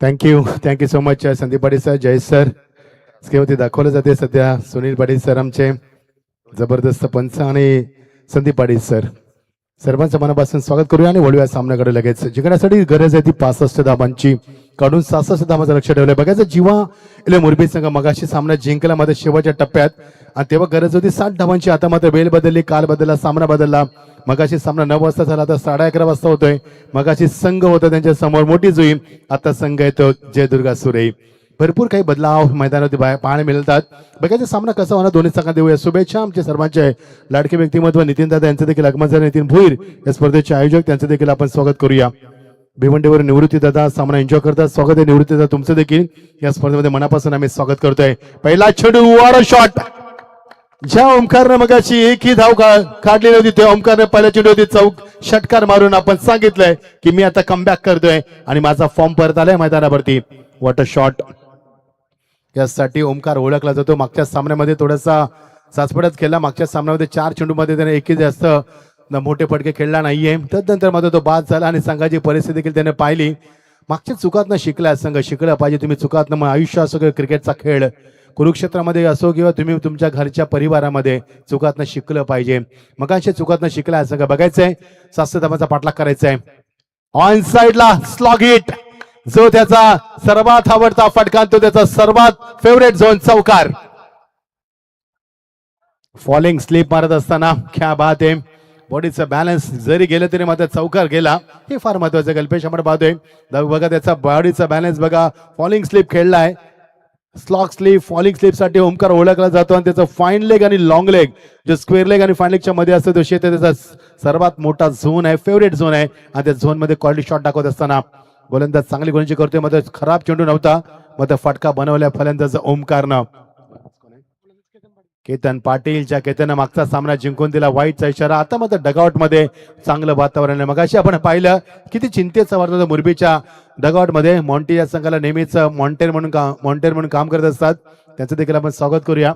Thank you so much Sandeep Patil sir, जय सर। स्क्रीनवरती दाखवलं जाते सध्या सुनील पाटील सर आमचे जबरदस्त पंच आणि संदीप पाटील सर, सर्वांचं मनापासून स्वागत करूया आणि वळूया सामन्याकडे लगेच। जिंकण्यासाठी गरज आहे ती 65 धावांची, काढून 66 धावांचं लक्ष ठेवलंय। बघायचं जीवा इले मुरबी संघ मगाशी सामना जिंकला मध्ये शेवटच्या टप्प्यात, आणि तेव्हा गरज होती 60 धावांची। आता मात्र वेळ बदलली, काल बदलला, सामना बदलला। मगाशी सामना 9 वाजता झाला, आता 11:30 वाजता होतोय। मगाशी संघ होता त्यांच्या समोर मोठी जुई, आता संघ येतो जयदुर्गा सुरई। भरपूर काही बदलाव मैदानावरती पाहायला मिळतात। बघायचा सामना कसा होणार दोन्ही संघात देऊया शुभेच्छा। आमचे सर्वांचे लाडके व्यक्तिमत्व नितीन दादा यांचं देखील आगमन झालं, नितीन भोईर या स्पर्धेचे आयोजक, त्यांचं देखील आपण स्वागत करूया। भिवंडीवर निवृत्ती दादा सामना एन्जॉय करतात, स्वागत आहे निवृत्ती दादा तुमचं देखील या स्पर्धेमध्ये मनापासून आम्ही स्वागत करतोय। पहिला चेंडू वर शॉट, ज्या ओमकारने मगाशी एक ही धाव काढलेली होती त्या ओमकारने पहिल्या चेंडूवरती चौक षटकार मारून आपण सांगितलंय की मी आता कमबॅक करतोय आणि माझा फॉर्म परत आलाय मैदानावरती। व्हॉट अ शॉट, यासाठी ओमकार ओळखला जातो। मागच्या सामन्यामध्ये थोडासा सासपडत केला, मागच्या सामन्यामध्ये 4 चेंडूमध्ये त्याने एकही जास्त मोठे फटके खेळला नाहीये। त्यानंतर मात्र तो बाद झाला आणि संघाची परिस्थिती देखील त्याने पाहिली। मागच्या चुकातनं शिकला संघ, शिकला पाहिजे तुम्ही चुकातनं। मग आयुष्य असो किंवा क्रिकेटचा खेळ कुरुक्षेत्रामध्ये असो किंवा तुम्ही तुमच्या घरच्या परिवारामध्ये चुकातनं शिकलं पाहिजे। मग अशा चुकातनं शिकला संघ। बघायचंय 7 धावांचा पाठलाग करायचा आहे। ऑन साइडला स्लॉग हिट, जो त्याचा सर्वात आवडता फटका, तो त्याचा सर्वात फेवरेट झोन चौकार। फॉलिंग स्लिप मारत असताना क्या बात आहे, बॉडीचा बॅलन्स जरी गेलं तरी मात्र चौकार गेला, हे फार महत्वाचं। कल्पेश आपण पाहतोय बघा त्याचा बॉडीचा बॅलन्स बघा, फॉलिंग स्लिप खेळलाय। स्लॉग स्लिप, फॉलिंग स्लिप साठी ओमकार ओळखला जातो आणि त्याचा फाईन लेग आणि लॉंग लेग, जो स्क्वेअर लेग आणि फाईन लेगच्या मध्ये असतो तो शेत त्याचा सर्वात मोठा झोन आहे, फेवरेट झोन आहे। आणि त्या झोन मध्ये क्वालिटी शॉट दाखवत असताना गोलंदाज चांगली गोलंदाजी करतोय, मात्र खराब चेंडू नव्हता, मात्र फटका बनवल्या फलंदाज ओमकारनं। केतन पाटीलच्या केतननं मागचा सामना जिंकून दिला, वाईटचा इशारा। आता मात्र डगआउट मध्ये चांगलं वातावरण आहे। मगाशी आपण पाहिलं किती चिंतेचं वातावरण मुरबीच्या डगआउट मध्ये। मॉन्टी या संघाला नेहमीच मॉन्टेर म्हणून काम करत असतात, त्यांचं देखील आपण स्वागत करूया।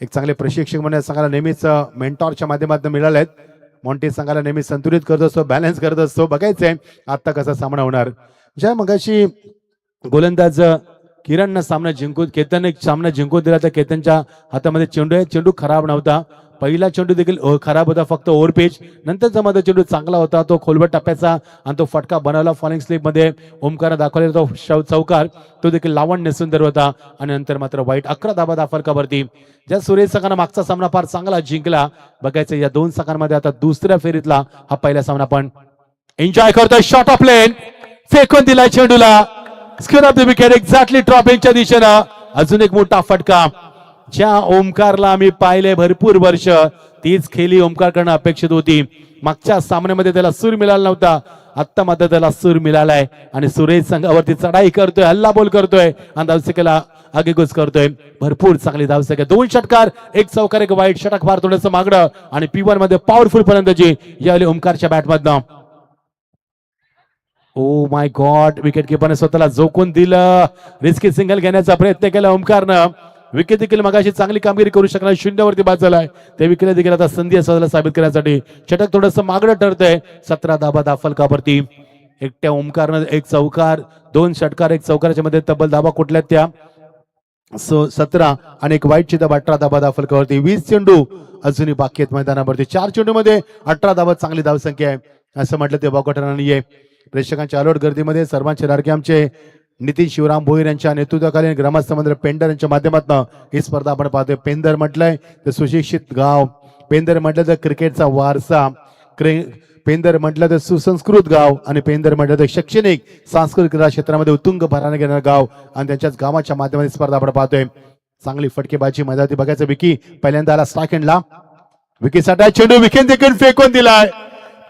एक चांगले प्रशिक्षक म्हणून या संघाला नेहमीच मेंटॉरच्या माध्यमातून मिळाले आहेत। मॉन्टी संघाला नेहमी संतुलित करत असतो, बॅलन्स करत असतो। बघायचंय आता कसा सामना होणार। ज्या मगाशी गोलंदाज किरणनं सामना जिंकून केतनने सामना जिंकून दिला. तर केतनच्या हातामध्ये चेंडू आहे. चेंडू खराब नव्हता. पहिला चेंडू देखील खराब होता, फक्त ओव्हरपिच. नंतरचा मध्ये चेंडू चांगला होता, तो खोलवर टप्प्याचा आणि तो फटका बनवला. फॉलिंग स्लिप मध्ये ओमकारने दाखवलेला तो चौकार तो देखील लावण्य सुंदर होता. आणि नंतर मात्र वाईट 11 धाबा फलकावरती. ज्या सुरेश संघाने मागचा सामना फार चांगला जिंकला. बघायचं या दोन संघांमध्ये आता दुसऱ्या फेरीतला हा पहिला सामना पण एन्जॉय करतोय. शॉट ऑफ प्लेन फेकून दिलाय चेंडूला. Square off the wicket exactly ड्रॉपिंगच्या दिशेनं. अजून एक मोठा फटका. ज्या ओमकारला आम्ही पाहिले भरपूर वर्ष, तीच खेळी ओमकारकडनं अपेक्षित होती. मागच्या सामन्यामध्ये त्याला सूर मिळाला नव्हता, आता मात्र त्याला सूर मिळालाय आणि सुरेश संघावरती चढाई करतोय, हल्ला बोल करतोय आणि धावसंख्येला आगेकूच करतोय. भरपूर चांगली धावसंख्या. 2 षटकार, 1 चौकार, 1 वाईट. षटक फार थोडंसं मागणं आणि P1 मध्ये पॉवरफुल फलंदाजी यावेळी ओमकारच्या बॅटमधनं. ओ माय गॉड, विकेट किपरने स्वतःला झोकून दिलं. रिस्की सिंगल घेण्याचा प्रयत्न केला ओमकारनं. विकेट देखील मगाशी चांगली कामगिरी करू शकणार, 0 वरती बाद झालाय. ते विकेट देखील आता संधी स्वतःला साबित करण्यासाठी. षटक थोडंसं मागणं ठरतंय. 17 धाबा फलकावरती. एकट्या ओमकारनं 1 चौकार, 2 षटकार, 1 चौकाराच्या मध्ये तब्बल धाबा कुठल्या त्या 17 आणि 1 वाईट चिदा 18 धाबा फलकावरती. 20 चेंडू अजूनही बाकी आहेत मैदानावरती. 4 चेंडू मध्ये 18 धाबा चांगली धावसंख्या आहे असं म्हटलं ते बॉकटरांनी नाहीये. प्रेक्षकांच्या अलोट गर्दीमध्ये सर्वांचे लाडके आमचे नितीन शिवराम भोईर यांच्या नेतृत्वाखाली ग्रामस्थ मंडळ पेंढर यांच्या माध्यमातून ही स्पर्धा आपण पाहतोय. पेंढर म्हटलंय तर सुशिक्षित गाव, पेंढर म्हटलं तर क्रिकेटचा वारसा, पेंढर म्हटलं तर सुसंस्कृत गाव आणि पेंढर म्हटलं तर शैक्षणिक सांस्कृतिक क्रीडा क्षेत्रामध्ये उत्तुंग भराने घेणारं गाव आणि त्यांच्याच गावाच्या माध्यमातून स्पर्धा आपण पाहतोय. चांगली फटकेबाजी मैदानात बघायचं. विकी पहिल्यांदा आला स्ट्राइकला. विकीसाठी चेंडू विकेन देखील फेकून दिलाय.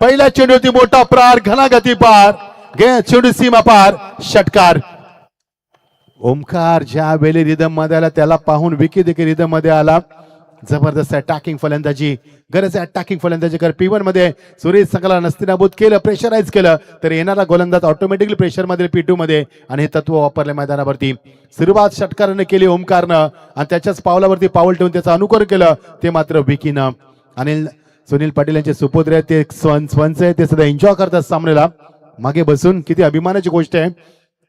पहिल्या चेंडूवरती मोठा प्रार, घना गती पार, चेंडू सीमा पार, षटकार. ओमकार ज्या वेळी रिदम मध्ये आला त्याला पाहून विकी देखील रिदम मध्ये आला. जबरदस्त अटॅकिंग फलंदाजी, गरज आहे अटॅकिंग फलंदाजी कर. P1 मध्ये सुरेश संघाला नस्तीनाबूत केलं, प्रेशराईज केलं तर येणारा गोलंदाज ऑटोमॅटिकली प्रेशर मध्ये P2 मध्ये आणि हे तत्व वापरले मैदानावरती. सुरुवात षटकाराने केली ओमकारनं आणि त्याच्याच पावलावरती पाऊल ठेवून त्याचं अनुकरण केलं ते मात्र विकीनं. आणि सुनील पाटील यांचे सुपुत्र आहेत ते स्वंच आहे, ते सुद्धा एन्जॉय करतात सामन्याला मागे बसून. किती अभिमानाची गोष्ट आहे.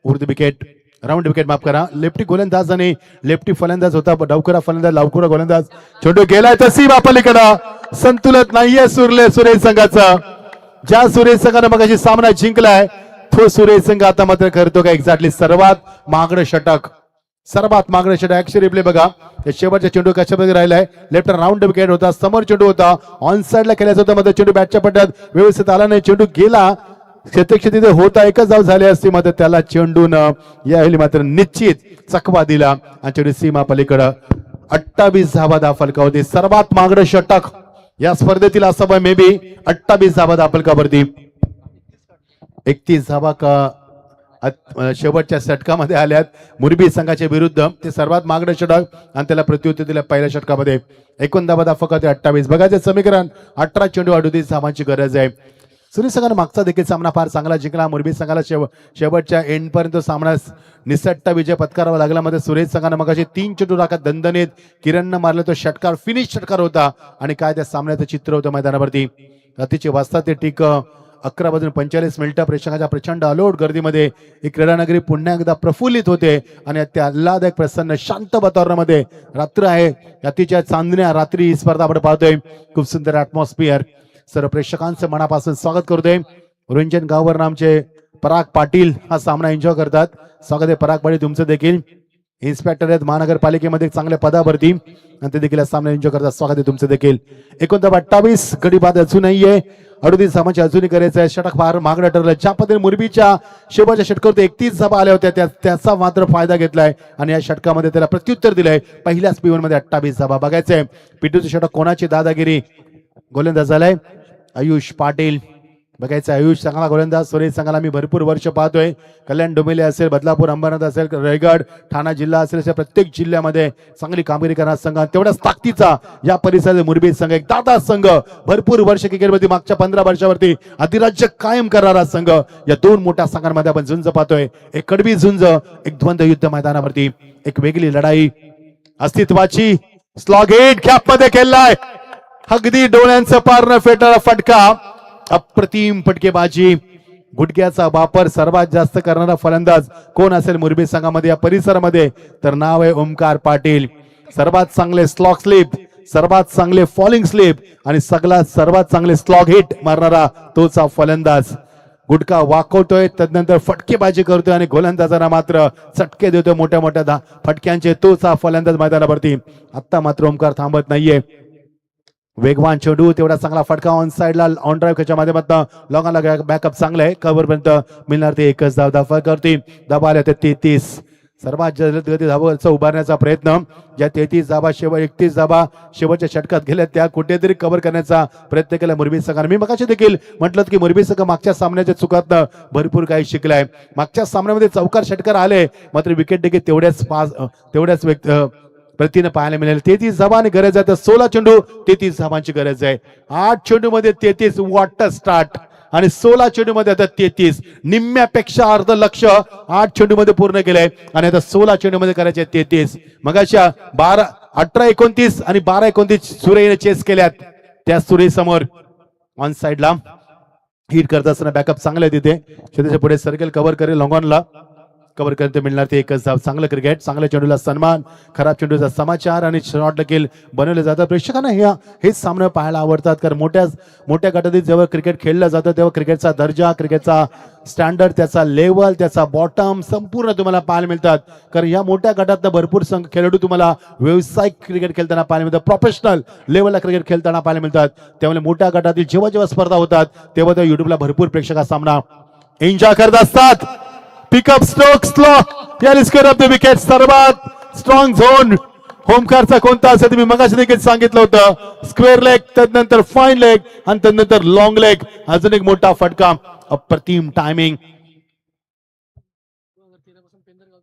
उर्द विकेट, राऊंड विकेट माफ करा. लेफ्टी गोलंदाज आणि लेफ्टी फलंदाज होता, डावकुरा फलंदाज, लावकुरा गोलंदाज. चेंडू गेलाय तर सीमा पलीकडं. संतुलन नाहीये सुरेश संघाचा. ज्या सुरेश संघाने मगाशी सामना जिंकलाय तो सुरेश संघ आता मात्र करतो का एक्झॅक्टली सर्वात मागणं षटक. सर्वात मागणं षटक. ऍक्शन रिप्ले बघा. शेवटचा चेंडू कशामध्ये राहिलाय. लेफ्ट राऊंड विकेट होता, समोर चेंडू होता, ऑन साइडला खेळायचा होता, मध्ये चेंडू बॅटच्या पट्ट्यात व्यवस्थित आला नाही. चेंडू गेला, प्रत्यक्ष तिथे होता, एकच धाव झाली असती मात्र त्याला चेंडून यावेळी मात्र निश्चित चकवा दिला आणि चेंडू सीमा पलीकडं. 28 धाबा फलकावरती. सर्वात मागणं षटक या स्पर्धेतील असावं मे बी. 28 धाबा फलकावरती. 31 धाबा का शेवटच्या षटकामध्ये आल्यात मुरबी संघाच्या विरुद्ध. ते सर्वात मागणं षटक आणि त्याला प्रत्युत्तर दिलं पहिल्या षटकामध्ये. 51 धाबा फलकावरती 28. बघायचं समीकरण. 18 चेंडू 38 धावांची गरज आहे. सुरेश संघाने मागचा देखील सामना फार चांगला जिंकला. मुरबी संघाला शेवटच्या एंड पर्यंत सामना निसट्टा विजय पत्करावा लागला. मध्ये सुरेश संघाने मगाशी 3 चेंडू राखत दणदणीत किरणनं मारलं. तो षटकार फिनिश षटकार होता आणि काय त्या सामन्याचं चित्र होतं मैदानावरती. अतिशय वाजता ते टिक 11:45 प्रेक्षकांच्या प्रचंड अलोट गर्दीमध्ये ही क्रीडानगरी पुन्हा एकदा प्रफुल्लित होते आणि त्या आल्हाददायक प्रसन्न शांत वातावरणामध्ये रात्र आहे. अतिशय चांदण्या रात्री ही स्पर्धा आपण पाहतोय. खूप सुंदर ऍटमॉस्फिअर. सर्व प्रेक्षकांचं मनापासून स्वागत करतोय. रंजन गाववर आमचे पराग पाटील हा सामना एन्जॉय करतात. स्वागत आहे पराग पाटील तुमचं देखील. इन्स्पेक्टर आहेत महानगरपालिकेमध्ये चांगल्या पदावरती आणि ते देखील सामना एन्जॉय करतात. स्वागत आहे तुमचं देखील. 29 गडी बाद अजूनही आहे. 38 धावांची अजूनही करायचं आहे. षटक फार मागणं ठरलं. ज्या पद्धतीने मुरबीच्या शेवटच्या षटकावरती 31 धावा आल्या होत्या त्याचा मात्र फायदा घेतलाय आणि या षटकामध्ये त्याला प्रत्युत्तर दिलंय. पहिल्याच P1 मध्ये 28 धावा. बघायचंय P2चं षटक कोणाची दादागिरी. गोलंदाज झालाय आयुष पाटील. बघायचं आयुष चांगला गोलंदाज. सुरेश संघाला मी भरपूर वर्ष पाहतोय. कल्याण डोंबिवली असेल, बदलापूर अंबरनाथ असेल, रायगड ठाणा जिल्हा असेल, अशा प्रत्येक जिल्ह्यामध्ये चांगली कामगिरी करणारा संघ. तेवढ्याच ताकदीचा या परिसरात मुरबी संघ एक दादा संघ. भरपूर वर्ष क्रिकेटमध्ये मागच्या 15 वर्षावरती अधिराज्य कायम करणारा संघ. या 2 मोठ्या संघांमध्ये आपण झुंज पाहतोय. एक कडवी झुंज, एक द्वंद्व युद्ध मैदानावरती, एक वेगळी लढाई अस्तित्वाची. स्लॉग हिट कॅप मध्ये खेळलाय. अगदी डोळ्यांचं पार न फेटणारा फटका. अप्रतिम फटकेबाजी. गुडघ्याचा वापर सर्वात जास्त करणारा फलंदाज कोण असेल मुरबी संघामध्ये या परिसरामध्ये, तर नाव आहे ओमकार पाटील. सर्वात चांगले स्लॉग स्लिप, सर्वात चांगले फॉलिंग स्लिप आणि सर्वात चांगले स्लॉग हिट मारणारा तोच हा फलंदाज. गुटका वाकवतोय, तदनंतर फटकेबाजी करतोय आणि गोलंदाजांना मात्र चटके देतोय मोठ्या मोठ्या फटक्यांचे. तोच हा फलंदाज मैदानावरती. आता मात्र ओमकार थांबत नाहीये. वेगवान चेंडू, तेवढा चांगला फटका ऑन साइडला ऑन ड्राईव्हच्या माध्यमातून लॉंगाला बॅकअप चांगलं आहे. कव्हर पर्यंत मिळणार ते एकच धाव. धावा करते धाबा आल्या ते 33. सर्वात जलद गती धावांचा उभारण्याचा प्रयत्न. ज्या 33 धाबा 31 धाबा शेवटच्या षटकात गेल्या त्या कुठेतरी कव्हर करण्याचा प्रयत्न केला मुरबी संघाने. मी मगाशी देखील म्हटलं की मुरबी संघ मागच्या सामन्याच्या चुकातनं भरपूर काही शिकलाय. मागच्या सामन्यामध्ये चौकार षटकार आले, मात्र विकेट देखील तेवढ्याच प्रतीनं पाहायला मिळेल. 33 धाबा आणि गरज आहे तर 16 चेंडू 33 धाबांची गरज आहे. 8 चेंडू मध्ये 33 वॉटर स्टार्ट आणि 16 चेंडू मध्ये आता 33, निम्म्यापेक्षा अर्ध लक्ष 8 चेंडू मध्ये पूर्ण केलंय आणि आता 16 चेंडू मध्ये करायचे 33. मगाच्या 18-29 आणि 12-29 सुरेने चेस केल्यात. त्या सुरे समोर ऑन साइडला हिट करत असताना बॅकअप चांगलं आहे तिथे. त्याच्या पुढे सर्कल कव्हर करेल, लॉंगॉनला कव्हर करते मिळणार ते एकच धाव. चांगलं क्रिकेट, चांगल्या चेंडूला सन्मान, खराब चेंडूचा समाचार आणि शॉट देखील बनवले जातात. प्रेक्षकांना हेच सामने पाहायला आवडतात, कारण मोठ्या गटातील जेव्हा क्रिकेट खेळलं जातं तेव्हा क्रिकेटचा दर्जा, क्रिकेटचा स्टँडर्ड, त्याचा लेवल, त्याचा बॉटम संपूर्ण तुम्हाला पाहायला मिळतात. कारण या मोठ्या गटात भरपूर खेळाडू तुम्हाला व्यावसायिक क्रिकेट खेळताना पाहायला मिळतात, प्रोफेशनल लेवलला क्रिकेट खेळताना पाहायला मिळतात. त्यामुळे मोठ्या गटातील जेव्हा स्पर्धा होतात तेव्हा त्या युट्यूबला भरपूर प्रेक्षक सामना एन्जॉय करत असतात. Pickup stroke slow square off the wicket. सर्वात स्ट्रॉंग झोन ओमकारचा कोणता असेल तुम्ही मगाशी देखील सांगितलं होतं. स्क्वेअर लेग, त्यानंतर फाईन लेग आणि त्यानंतर लॉंग लेग. अजून एक मोठा फटका, अप्रतिम टायमिंग.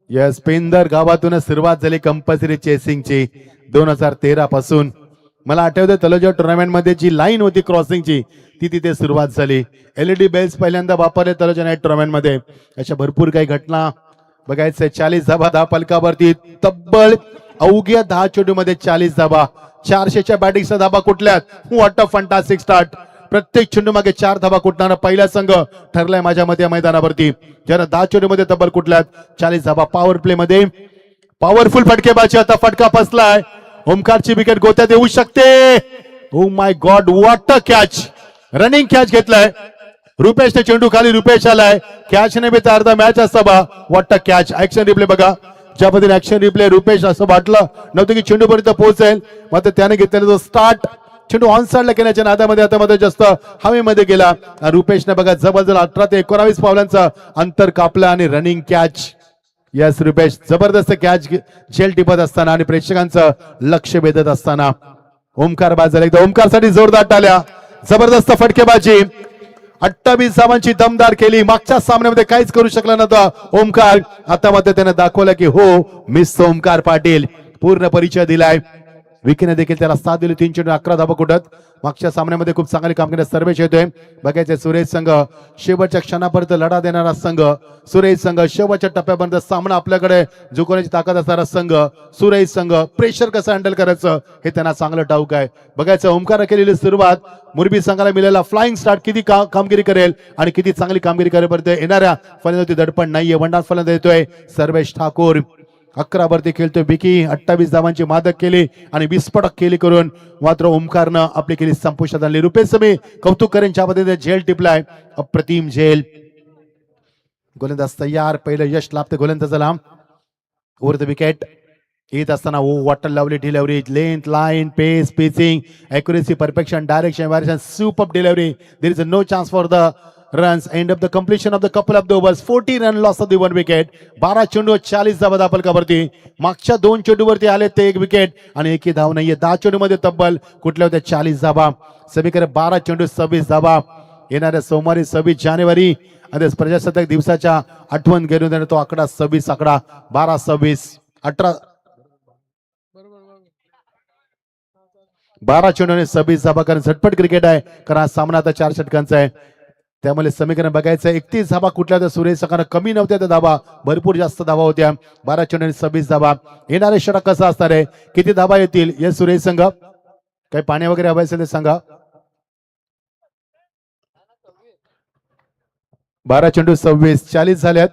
यस, पेंदर गावातूनच सुरुवात झाली कंपल्सरी चेसिंगची 2013 पासून. मला आठवतं तलोजा टुर्नामेंट मध्ये जी लाईन होती क्रॉसिंगची ती तिथे सुरुवात झाली. LED बेल्स पहिल्यांदा वापरले तलोजा नाईट टुर्नामेंट मध्ये. अशा भरपूर काही घटना बघायचंय. 40 धाबा 10 फलकावरती, तब्बल अवघ्या 10 चेंडू मध्ये 40 धाबा. 400च्या बॅटिंगचा धाबा कुठल्यात? What a fantastic start. प्रत्येक चेंडू मागे 4 धाबा कुठणारा पहिला संघ ठरलाय माझ्या मते या मैदानावरती. ज्याला 10 चेंडू मध्ये तब्बल कुठल्यात 40 धाबा. पॉवर प्ले मध्ये पॉवरफुल फटकेबाजी. आता फटका फसलाय. ओमकारची विकेट गोत्यात येऊ शकते. Oh my God, what a catch. Running catch घेतलाय रुपेशने. चेंडू खाली, रुपेश आलाय. कॅच ने बी अर्धा मॅच असता. What a catch. Action replay बघा, ज्या पद्धतीने ऍक्शन रिप्ले. रुपेश असं वाटलं नव्हतं की चेंडू पर्यंत पोहोचेल, मात्र त्याने घेतलेला जो स्टार्ट चेंडू ऑन साइडला केल्याच्या नादामध्ये आता मध्ये जास्त हवेमध्ये गेला. रुपेशने बघा जबरदस्त 18 ते 19 पावलांचं अंतर कापलं आणि रनिंग कॅच. यस रुपेश, जबरदस्त कॅच झेल टिपत असताना आणि प्रेक्षकांचं लक्ष वेधत असताना ओमकार बाद झाला. एकदा ओमकारसाठी जोरदार टाळ्या. जबरदस्त फटकेबाजी, 28 धावांची दमदार केली. मागच्या सामन्यामध्ये काहीच करू शकला नव्हता ओमकार. आता मात्र त्याने दाखवलं की हो, मिस ओमकार पाटील. पूर्ण परिचय दिलाय. विकीने देखील त्याला साथ दिली. 3 चेंडू 11 धाबा कुठत. मागच्या सामन्यामध्ये खूप चांगली कामगिरी सर्वेश येतोय. बघायचे सुरेश संघ शेवटच्या क्षणापर्यंत लढा देणारा संघ. सुरेश संघ शेवटच्या टप्प्यापर्यंत सामना आपल्याकडे झुकवण्याची ताकद असणारा संघ. सुरेश संघ प्रेशर कसं हँडल करायचं हे त्यांना चांगलं ठाऊक आहे. बघायचं ओमकार केलेली सुरुवात, मुरबी संघाला मिळालेला फ्लाइंग स्टार्ट किती कामगिरी करेल आणि किती चांगली कामगिरी करेपर्यंत येणाऱ्या फलंदाजी दडपण नाहीये. वंडार फलंदाज येतोय सर्वेश ठाकूर. 11 वरती खेळतोय विकी. 28 धावांची मादक केली आणि विस्फोटक केली करून मात्र ओमकारनं आपली केली संपुष्टात आणली. रुपेश मी कौतुक करेन ज्या पद्धतीने झेल टिपलाय. अप्रतिम झेल. गोलंदाज तयार. पहिलं यश लाभते गोलंदाजाला. ओव्हर द विकेट येत असताना what a lovely delivery, length, line, pace, pitching, accuracy, perfection, direction, variation, super delivery. There is no chance for the runs. End of the completion of the couple of the overs. 40 run loss of the 1 wicket. 12 चेंडू 40 धावा दापलकावरती. मागच्या 2 चेंडूवरती आले ते 1 wicket आणि 1 धाव नाहीये. 10 चेंडू मध्ये तब्बल कुठल्या होत्या 40 धावा. सगळीकडे 12 चेंडू 26 धावा. येणाऱ्या सोमवारी 26 जानेवारी आणि प्रजासत्ताक दिवसाच्या आठवण घेऊन देणार तो आकडा 26 आकडा 12 26 18 12 चेंडू आणि 26 धावा. कारण झटपट क्रिकेट आहे, कारण हा सामना आता 4 षटकांचा आहे. त्यामुळे समीकरण बघायचं 31 धाबा कुठल्या तर सुरेश सकाळी कमी नव्हत्या त्या धाबा, भरपूर जास्त धाबा होत्या. 12 चेंडू आणि 26 धाबा. येणारे षटक कसं असणार आहे, किती धाबा येतील या सुरेश संघ? काही पाणी वगैरे हवं असेल ते सांगा. 12 चेंडू 26 40 झाल्यात.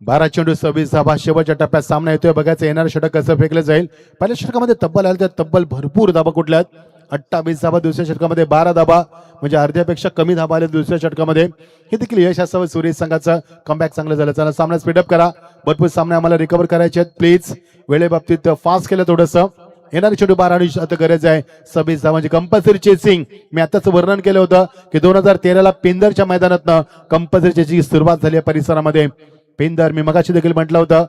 बारा चेंडू 26 धाबा. शेवटच्या टप्प्यात सामना येतोय. बघायचं येणारं षटक कसं फेकलं जाईल. पहिल्या षटकामध्ये तब्बल आले तर तब्बल भरपूर धाबा कुठल्यात. 28 धाबा. दुसऱ्या षटकामध्ये 12 धाबा, म्हणजे अर्ध्यापेक्षा कमी धाबा आले दुसऱ्या षटकामध्ये. हे देखील यश असावं सुरेश संघाचं. कमबॅक चांगलं झालं. चला सामना स्पीडअप करा. भरपूर सामने आम्हाला रिकव्हर करायचे आहेत. प्लीज वेळे बाबतीत फास्ट केलं थोडंसं. येणारे चेंडू 12 आणि आता गरज आहे 26 धावांची कंपल्सरी चेसिंग. मी आताच वर्णन केलं होतं की 2013ला पेंदरच्या मैदानातनं कंपल्सरी चेसिंग सुरुवात झाली आहे परिसरामध्ये. पेंदर मी मगाशी देखील म्हटलं होतं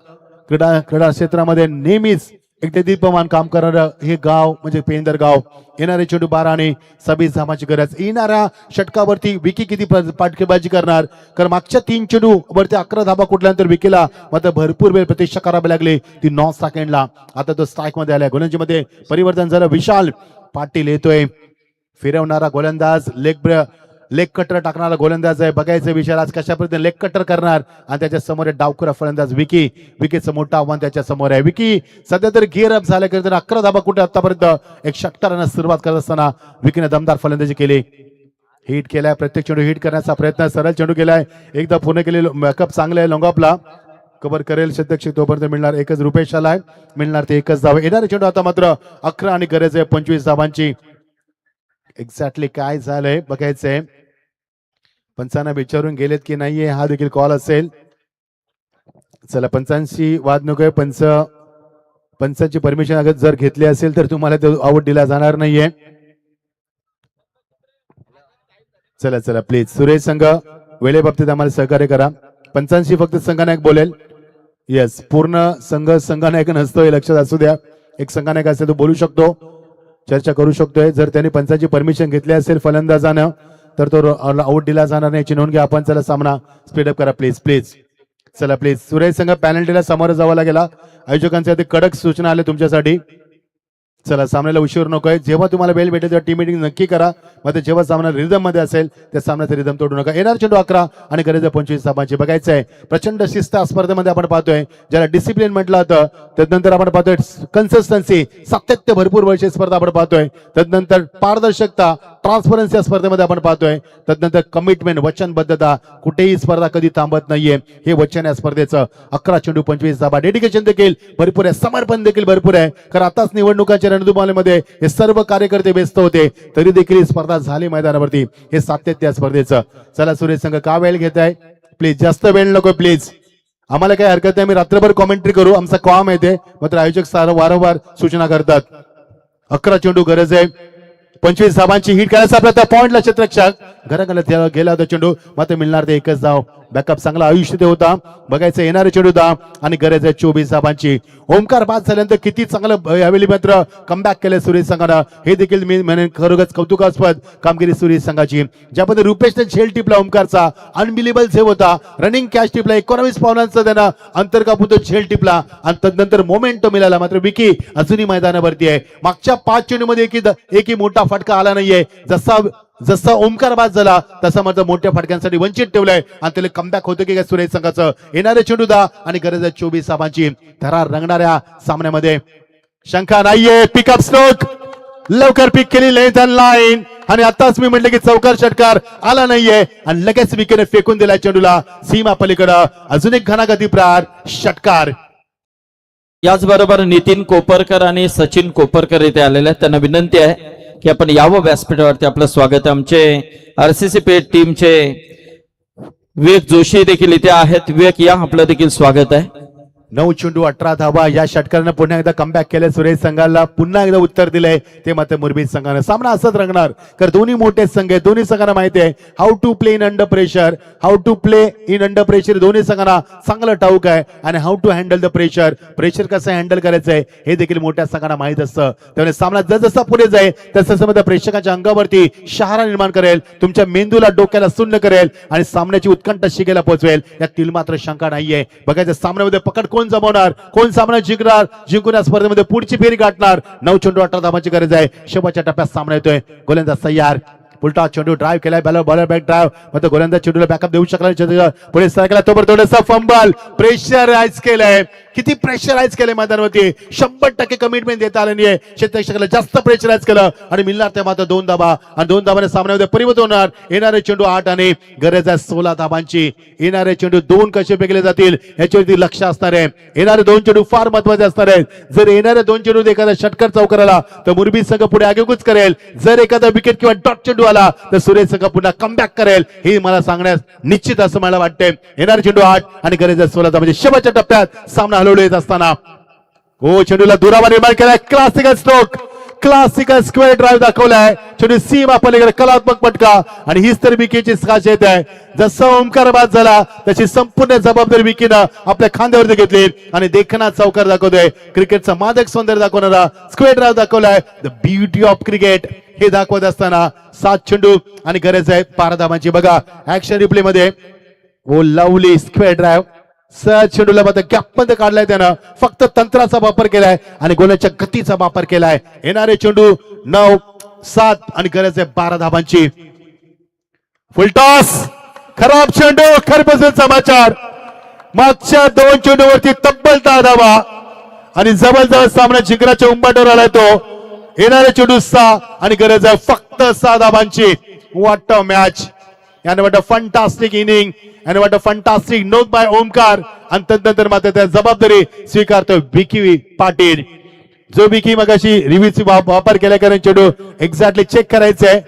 क्रीडा क्षेत्रामध्ये नेहमीच एक दीपमान काम करणारं हे गाव म्हणजे पेंदर गाव. येणारे चेंडू 12 आणि 26 धावांची गरज. येणाऱ्या षटकावरती विकी किती पाठकेबाजी करणार, कारण मागच्या 3 चेंडू वरती 11 धाबा कुठल्यानंतर विकीला मात्र भरपूर वेळ प्रतीक्षा करावी लागली ती 9 सेकंडला. आता तो स्ट्राईक मध्ये आलाय. गोलंदाजीमध्ये परिवर्तन झालं. विशाल पाटील येतोय. फिरवणारा गोलंदाज लेग कटर टाकणारा गोलंदाज आहे. बघायचं विशाल आज कशा पद्धतीने लेग कटर करणार. आणि त्याच्या समोर डावखुरा फलंदाज विकीचं मोठं आव्हान त्याच्या समोर आहे. विकी सध्या तर गिअर अप झाल्या करत 11 धाबा कुठे आतापर्यंत एक षटकारानं सुरुवात करत असताना विकीने दमदार फलंदाजी केली. हिट केलाय. प्रत्येक चेंडू हिट करण्याचा प्रयत्न. सरळ चेंडू केलाय. एकदा पूर्ण केलेलं बॅकअप चांगलं आहे. लॉंगॉपला कव्हर करेल शतक. तोपर्यंत मिळणार एकच. रुपेशाला आहे मिळणार ते एकच धाव. येणारे चेंडू आता मात्र 11 आणि गरज आहे 25 धावांची. एक्झॅक्टली काय झालंय बघायचंय. पंचांना विचारून गेलेत की नाहीये हा देखील कॉल असेल. चला पंचांशी वाद नकोय. पंचांची परमिशन अगर जर घेतली असेल तर तुम्हाला तो आउट दिला जाणार नाहीये. चला प्लीज सुरेश संघ वेळेबाबतीत आम्हाला सहकार्य करा. पंचांशी फक्त संघनायक बोलेल. येस पूर्ण संघनायक नसतो हे लक्षात असू द्या. एक संघनायक असेल तो बोलू शकतो, चर्चा करू शकतोय. जर त्यांनी पंचांची परमिशन घेतली असेल फलंदाजानं तर तो आउट दिला जाणार नाही याची नोंद घ्या आपण. चला सामना स्पीडअप करा प्लीज. चला प्लीज. सुरेश संघ पॅनल्टीला समोर जावं लागेला. आयोजकांचे कडक सूचना आल्या तुमच्यासाठी. चला सामन्याला उशीर नकोय. जेव्हा तुम्हाला वेळ भेटेल तेव्हा टीम मीटिंग नक्की करा. मग जेव्हा सामना रिदम मध्ये असेल त्या सामन्याचा रिदम तोडू नका. येणार चेंडू 11 आणि गरज 25 धावांची. बघायचं आहे प्रचंड शिस्त स्पर्धेमध्ये आपण पाहतोय. ज्याला डिसिप्लिन म्हटलं होतं. त्यानंतर आपण पाहतोय कन्सिस्टन्सी, सातत्य भरपूर वर्षे स्पर्धा आपण पाहतोय. त्यानंतर पारदर्शकता, ट्रान्सपरन्सी स्पर्धेमध्ये आपण पाहतोय. त्यानंतर कमिटमेंट, वचनबद्धता. कुठेही स्पर्धा कधी थांबत नाहीये हे वचन या स्पर्धेचं. 11 चेंडू 25 धावा. डेडिकेशन देखील भरपूर आहे. समर्पण देखील भरपूर आहे. कारण आताच निवडणुकांच्या रणधुमाळीमध्ये हे सर्व कार्यकर्ते व्यस्त होते तरी देखील ही स्पर्धा झाली मैदानावरती. हे सातत्य स्पर्धेचं. चला सुरेश संघ का वेळ घेत आहे प्लीज. जास्त वेळ नको प्लीज. आम्हाला काही हरकत नाही. आम्ही रात्रभर कॉमेंट्री करू. आमचा काम आहे ते. मात्र आयोजक वारंवार सूचना करतात. 11 चेंडू गरज आहे 25 धावांची. हिट करायचा आपला पॉइंटला क्षेत्ररक्षक घराकडे गेला होता चेंडू मात्र मिळणार ते एकच धाव. बॅकअप चांगला आयुष्य ते होता. बघायचं येणारे चेंडू 10 आणि गरज आहे 24 धावांची. ओमकार बाद झाल्यानंतर किती चांगलं यावेळी मात्र कमबॅक केलं सुरेश संघानं. हे देखील मी म्हणेन खरोखरच कौतुकास्पद कामगिरी सुरेश संघाची. ज्यामध्ये रुपेशने झेल टिपला ओमकारचा अनबिलिबल सेव्ह होता. रनिंग कॅच टिपला 19 पावलांचा त्यानं अंतर कापून तो झेल टिपला आणि त्यानंतर मोमेंटो मिळाला. मात्र विकी अजूनही मैदानावरती आहे. मागच्या 5 चेंडूमध्ये एकही मोठा फटका आला नाहीये. जसा ओमकार बाद झाला तसा मात्र मोठ्या फटक्यांसाठी वंचित ठेवलाय आणि त्याला कमबॅक होतं की काय सुरेश संघाचं. येणारे चेंडू 10 आणि गरज आहे 24 धावांची. थरार रंगणाऱ्या सामन्यामध्ये शंका नाहीये. पिकअप स्ट्रोक लवकर पिक केली लेंथ अँड लाईन आणि आताच मी म्हटलं की चौकार षटकार आला नाहीये आणि लगेच विकेट फेकून दिला चेंडूला सीमा पलीकडं. अजून एक घनागती प्रहार षटकार. याचबरोबर नितीन कोपरकर आणि सचिन कोपरकर इथे आलेले आहेत. त्यांना विनंती आहे की आपण यावं व्यासपीठावरती. आपलं स्वागत आहे. आमचे आरसीसी पेट टीमचे विवेक जोशी देखील इथे आहेत. विवेक या, आपलं देखील स्वागत आहे. 9 चेंडू 18 धावा. या षटकारानं पुन्हा एकदा कमबॅक केलं. सुरेश संघाला पुन्हा एकदा उत्तर दिलंय ते मात्र मुरबी संघानं. सामना असंच रंगणार कारण दोन्ही मोठे संघ आहेत. दोन्ही संघांना माहिती आहे how to play in under pressure. How to play in under pressure दोन्ही संघांना चांगलं ठाऊक आहे. आणि how to handle the pressure. Pressure कसं हँडल करायचं आहे हे देखील मोठ्या संघांना माहित असतं. त्यामुळे सामना जसजसा पुढे जाईल तसं प्रेक्षकांच्या अंगावरती शहारा निर्माण करेल. तुमच्या मेंदूला डोक्याला सुन्न करेल आणि सामन्याची उत्कंठ शिगेला पोहोचवेल. यातील मात्र शंका नाहीये. बघायचं सामन्यामध्ये पकड कोण जमवणार, कोण सामना जिंकणार, जिंकून या स्पर्धेमध्ये पुढची फेरी गाठणार. 9 चेंडू 18 धावांची गरज आहे. शेवटच्या टप्प्यात सामना येतोय. गोलंदाज तयार. उलटा चेंडू ड्राईव्ह केलाय. बॉलर बॅक ड्राईव्ह मात्र गोलंदाज चेंडूला बॅकअप देऊ शकला. पुढे सरकला तोपर्यंत थोडासा फंबल प्रेशराइज केलंय. किती प्रेशराईज केले मैदानावरती, 100% कमिटमेंट देता आले नाहीये. क्षेत्ररक्षकाला जास्त प्रेशराईज केलं आणि मिळणार ते मात्र 2 धाबा आणि 2 धाबाने सामन्यामध्ये परिवर्तन होणार. येणारे चेंडू 8 आणि गरज आहे 16 धाबांची. येणारे चेंडू 2 कसे फेकले जातील याच्यावरती लक्ष असणार आहे. येणारे 2 चेंडू फार महत्वाचे असणार आहेत. जर येणारे 2 चेंडू एखादा षटकार चौकार आला तर मुरबी संघ पुढे आगेकूच करेल. जर एखादा विकेट किंवा डॉट चेंडू आला तर सुरेश संघ पुन्हा कमबॅक करेल, हे मला सांगण्यास निश्चित असं मला वाटते. येणारे चेंडू 8 आणि गरज आहे 16 म्हणजे शेवटच्या टप्प्यात सामना हलवला येत असताना हो चेंडूला दुरावा निर्माण केलाय. Classical stroke, classical square drive दाखवलाय. चेंडू सीमा पलीकडे कलात्मक पटका आणि हीच तर विकीची खासियत आहे. जसा ओमकार बाद झाला त्याची संपूर्ण जबाबदारी विकीनं आपल्या खांद्यावरती घेतली आणि देखना चौकार दाखवतोय. क्रिकेटचा मादक सौंदर्य दाखवणारा स्क्वेअर ड्राईव्ह दाखवलाय. द ब्युटी ऑफ क्रिकेट हे दाखवत असताना 7 चेंडू आणि गरज आहे 12 धाबांची. बघा ऍक्शन रिप्ले मध्ये वो लवली स्क्वेअर ड्राईव्ह सहज चेंडूला मात्र गॅप मध्ये काढलाय. त्यानं फक्त तंत्राचा वापर केलाय आणि गोलाच्या गतीचा वापर केलाय. येणारे चेंडू 9, 7 आणि गरज आहे 12 धाबांची. फुलटॉस, खराब चेंडू, खरबसून समाचार. मागच्या 2 चेंडूवरती तब्बल 10 धाबा आणि जवळजवळ सामना जिंकण्याच्या उंबाटवर आलाय तो. येणारे चेंडू 6 आणि गरज आहे फक्त 6 धाबांची. What a match and what a fantastic inning and what a fantastic knock by Omkar. आणि तदनंतर मात्र त्या जबाबदारी स्वीकारतो विकी पाटील. जो विकी मगाशी रिव्ह्यूची वापर केला कारण चेंडू एक्झॅक्टली चेक करायचंय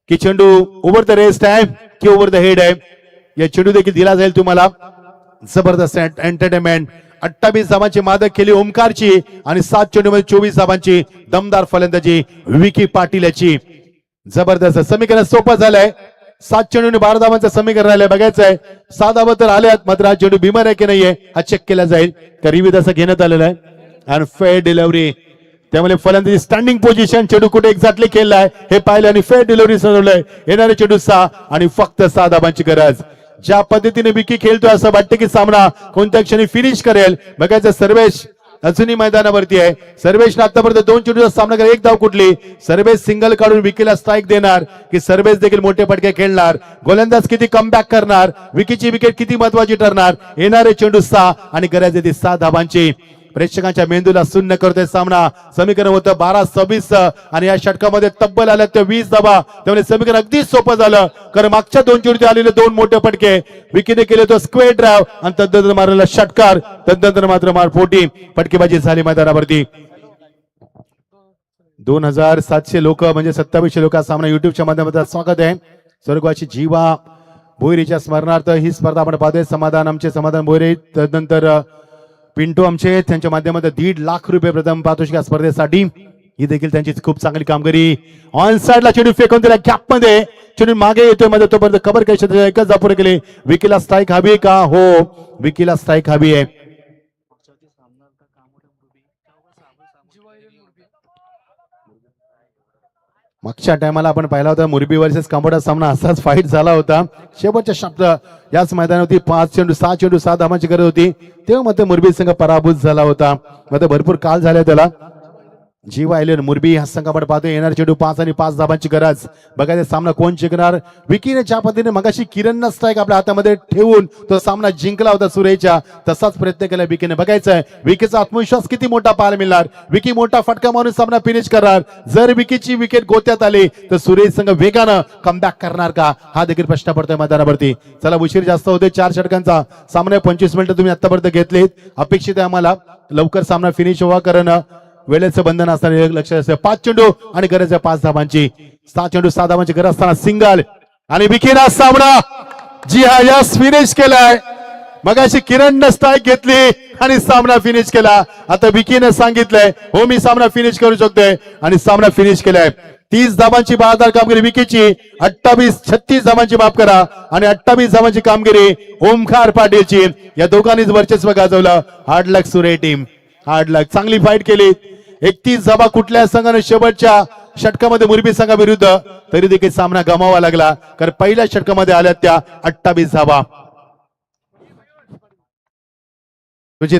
की चेंडू ओव्हर द रेस्ट आहे की ओव्हर द हेड आहे. या चेंडू देखील दिला जाईल तुम्हाला. जबरदस्त एंटरटेनमेंट. 28 धाबांची मादक केली ओमकारची आणि 7 चेंडूमध्ये 24 धाबांची दमदार फलंदाजी विकी पाटील याची. जबरदस्त समीकरण सोपं झालंय. 7 चेंडूने 12 धाबांचं समीकरण राहिलंय. बघायचं आहे 6 धाबा तर आल्यात मात्र हा चेंडू बिमार आहे की नाहीये हा चेक केला जाईल. त्या रिव्ह्यू असं घेण्यात आलेलं आहे आणि फेअर डिलिव्हरी. त्यामुळे फलंदाजी स्टँडिंग पोझिशन चेंडू कुठे एक्झॅक्टली केलाय हे पाहिलं आणि फेअर डिलिव्हरी सजवलंय. येणारे चेंडू 6 आणि फक्त 6 धाबांची गरज. ज्या पद्धतीने विकी खेळतोय असं वाटतं की सामना कोणत्या क्षणी फिनिश करेल. बघायचं सर्वेश अजूनही मैदानावरती आहे. सर्वेशने आतापर्यंत 2 चेंडूचा सामना केला, 1 धाव कुठली. सर्वेश सिंगल काढून विकीला स्ट्राईक देणार की सर्वेश देखील मोठे फटके खेळणार. गोलंदाज किती कमबॅक करणार, विकीची विकेट किती महत्वाची ठरणार. येणारे चेंडू 6 आणि गरज आहे ती 6 धाबांची. प्रेक्षकांच्या मेंदूला शून्य करतोय सामना. समीकरण होतं 12-26 आणि या षटकामध्ये तब्बल आल्या त्या 20 धाबा. त्यामुळे समीकरण अगदी सोपं झालं कारण मागच्या 2 चेंडूचे आलेले 2 मोठे फटके विकीने केले तो स्क्वेअर ड्राईव्ह आणि तदनंतर मारलेला षटकार. तदनंतर मात्र मारफोटी फटकेबाजी झाली मैदानावरती. 2700 लोक म्हणजे 2700 लोक सामना युट्यूबच्या माध्यमातून स्वागत आहे. स्वर्गवासी जीवा भोईरीच्या स्मरणार्थ ही स्पर्धा आपण पाहतोय. समाधान आमचे समाधान भोईरे, तदनंतर पिंटू आमचे त्यांच्या माध्यमातून 1.5 लाख रुपये प्रथम पारितोषिक स्पर्धेसाठी. ही देखील त्यांची खूप चांगली कामगिरी. ऑन साइडला चेंडू फेकून दिला गॅप मध्ये. चेंडू मागे येतोय मध्ये तोपर्यंत कव्हर काही एकच जापूर केले. विकीला स्ट्राईक हवी का? हो विकीला स्ट्राईक हवी आहे. मागच्या टायमाला आपण पाहिला होता मुरबी वर्सेस कांबोडा सामना असाच फाईट झाला होता. शेवटच्या शब्द याच मैदानावरती 5 चेंडू 6 चेंडू 6 धाबांची गरज होती. तेव्हा मध्ये मुरबी संघ पराभूत झाला होता. मध्ये भरपूर काल झाले त्याला. जीवा आयलन मुरबी हा संघ आपण पाहतो. येणार चेंडू 5 आणि 5 धाबांची गरज. बघायचा सामना कोण जिंकणार. विकीने ज्या पद्धतीने मगाशी किरणनं स्ट्राईक आपल्या हातामध्ये ठेवून तो सामना जिंकला होता सुरेच्या, तसाच प्रयत्न केला विकीने. बघायचं आहे विकीचा आत्मविश्वास किती मोठा पाहायला मिळणार. विकी मोठा फटका मारून सामना फिनिश करणार. जर विकीची विकेट गोत्यात आली तर सुरेश संघ वेगानं कमबॅक करणार का हा देखील प्रश्न पडतोय मैदानावरती. चला उशीर जास्त होते. 4 षटकांचा सामना 25 मिनिटं तुम्ही आतापर्यंत घेतलीत. अपेक्षित आहे आम्हाला लवकर सामना फिनिश व्हावा कारण वेळेचं बंधन असणारे लक्ष असते. 5 चेंडू आणि गरज आहे 5 धाबांची. 7 चेंडू 6 धाबांची गरज असताना सिंगल आणि विकीना सामना जी हा यस फिनिश केलाय. मगाशी किरणनं स्ट्राईक घेतली आणि सामना फिनिश केला. आता विकीने सांगितलंय हो मी सामना फिनिश करू शकतोय आणि सामना फिनिश केलाय. 30 धाबांची बहादर कामगिरी विकीची. 36 धाबांची माफ करा आणि 28 धाबांची कामगिरी ओमकार पाटीलची. या दोघांनीच वर्चस्व गाजवलं. हार्ड लक सुरे टीम, हार्ड लक. चांगली फाईट केली. 31 धाबा कुठल्या संघाने शेवटच्या षटकामध्ये मुरबी संघाविरुद्ध तरी देखील सामना गमावा लागला कारण पहिल्या षटकामध्ये आल्या त्या 28 धाबा.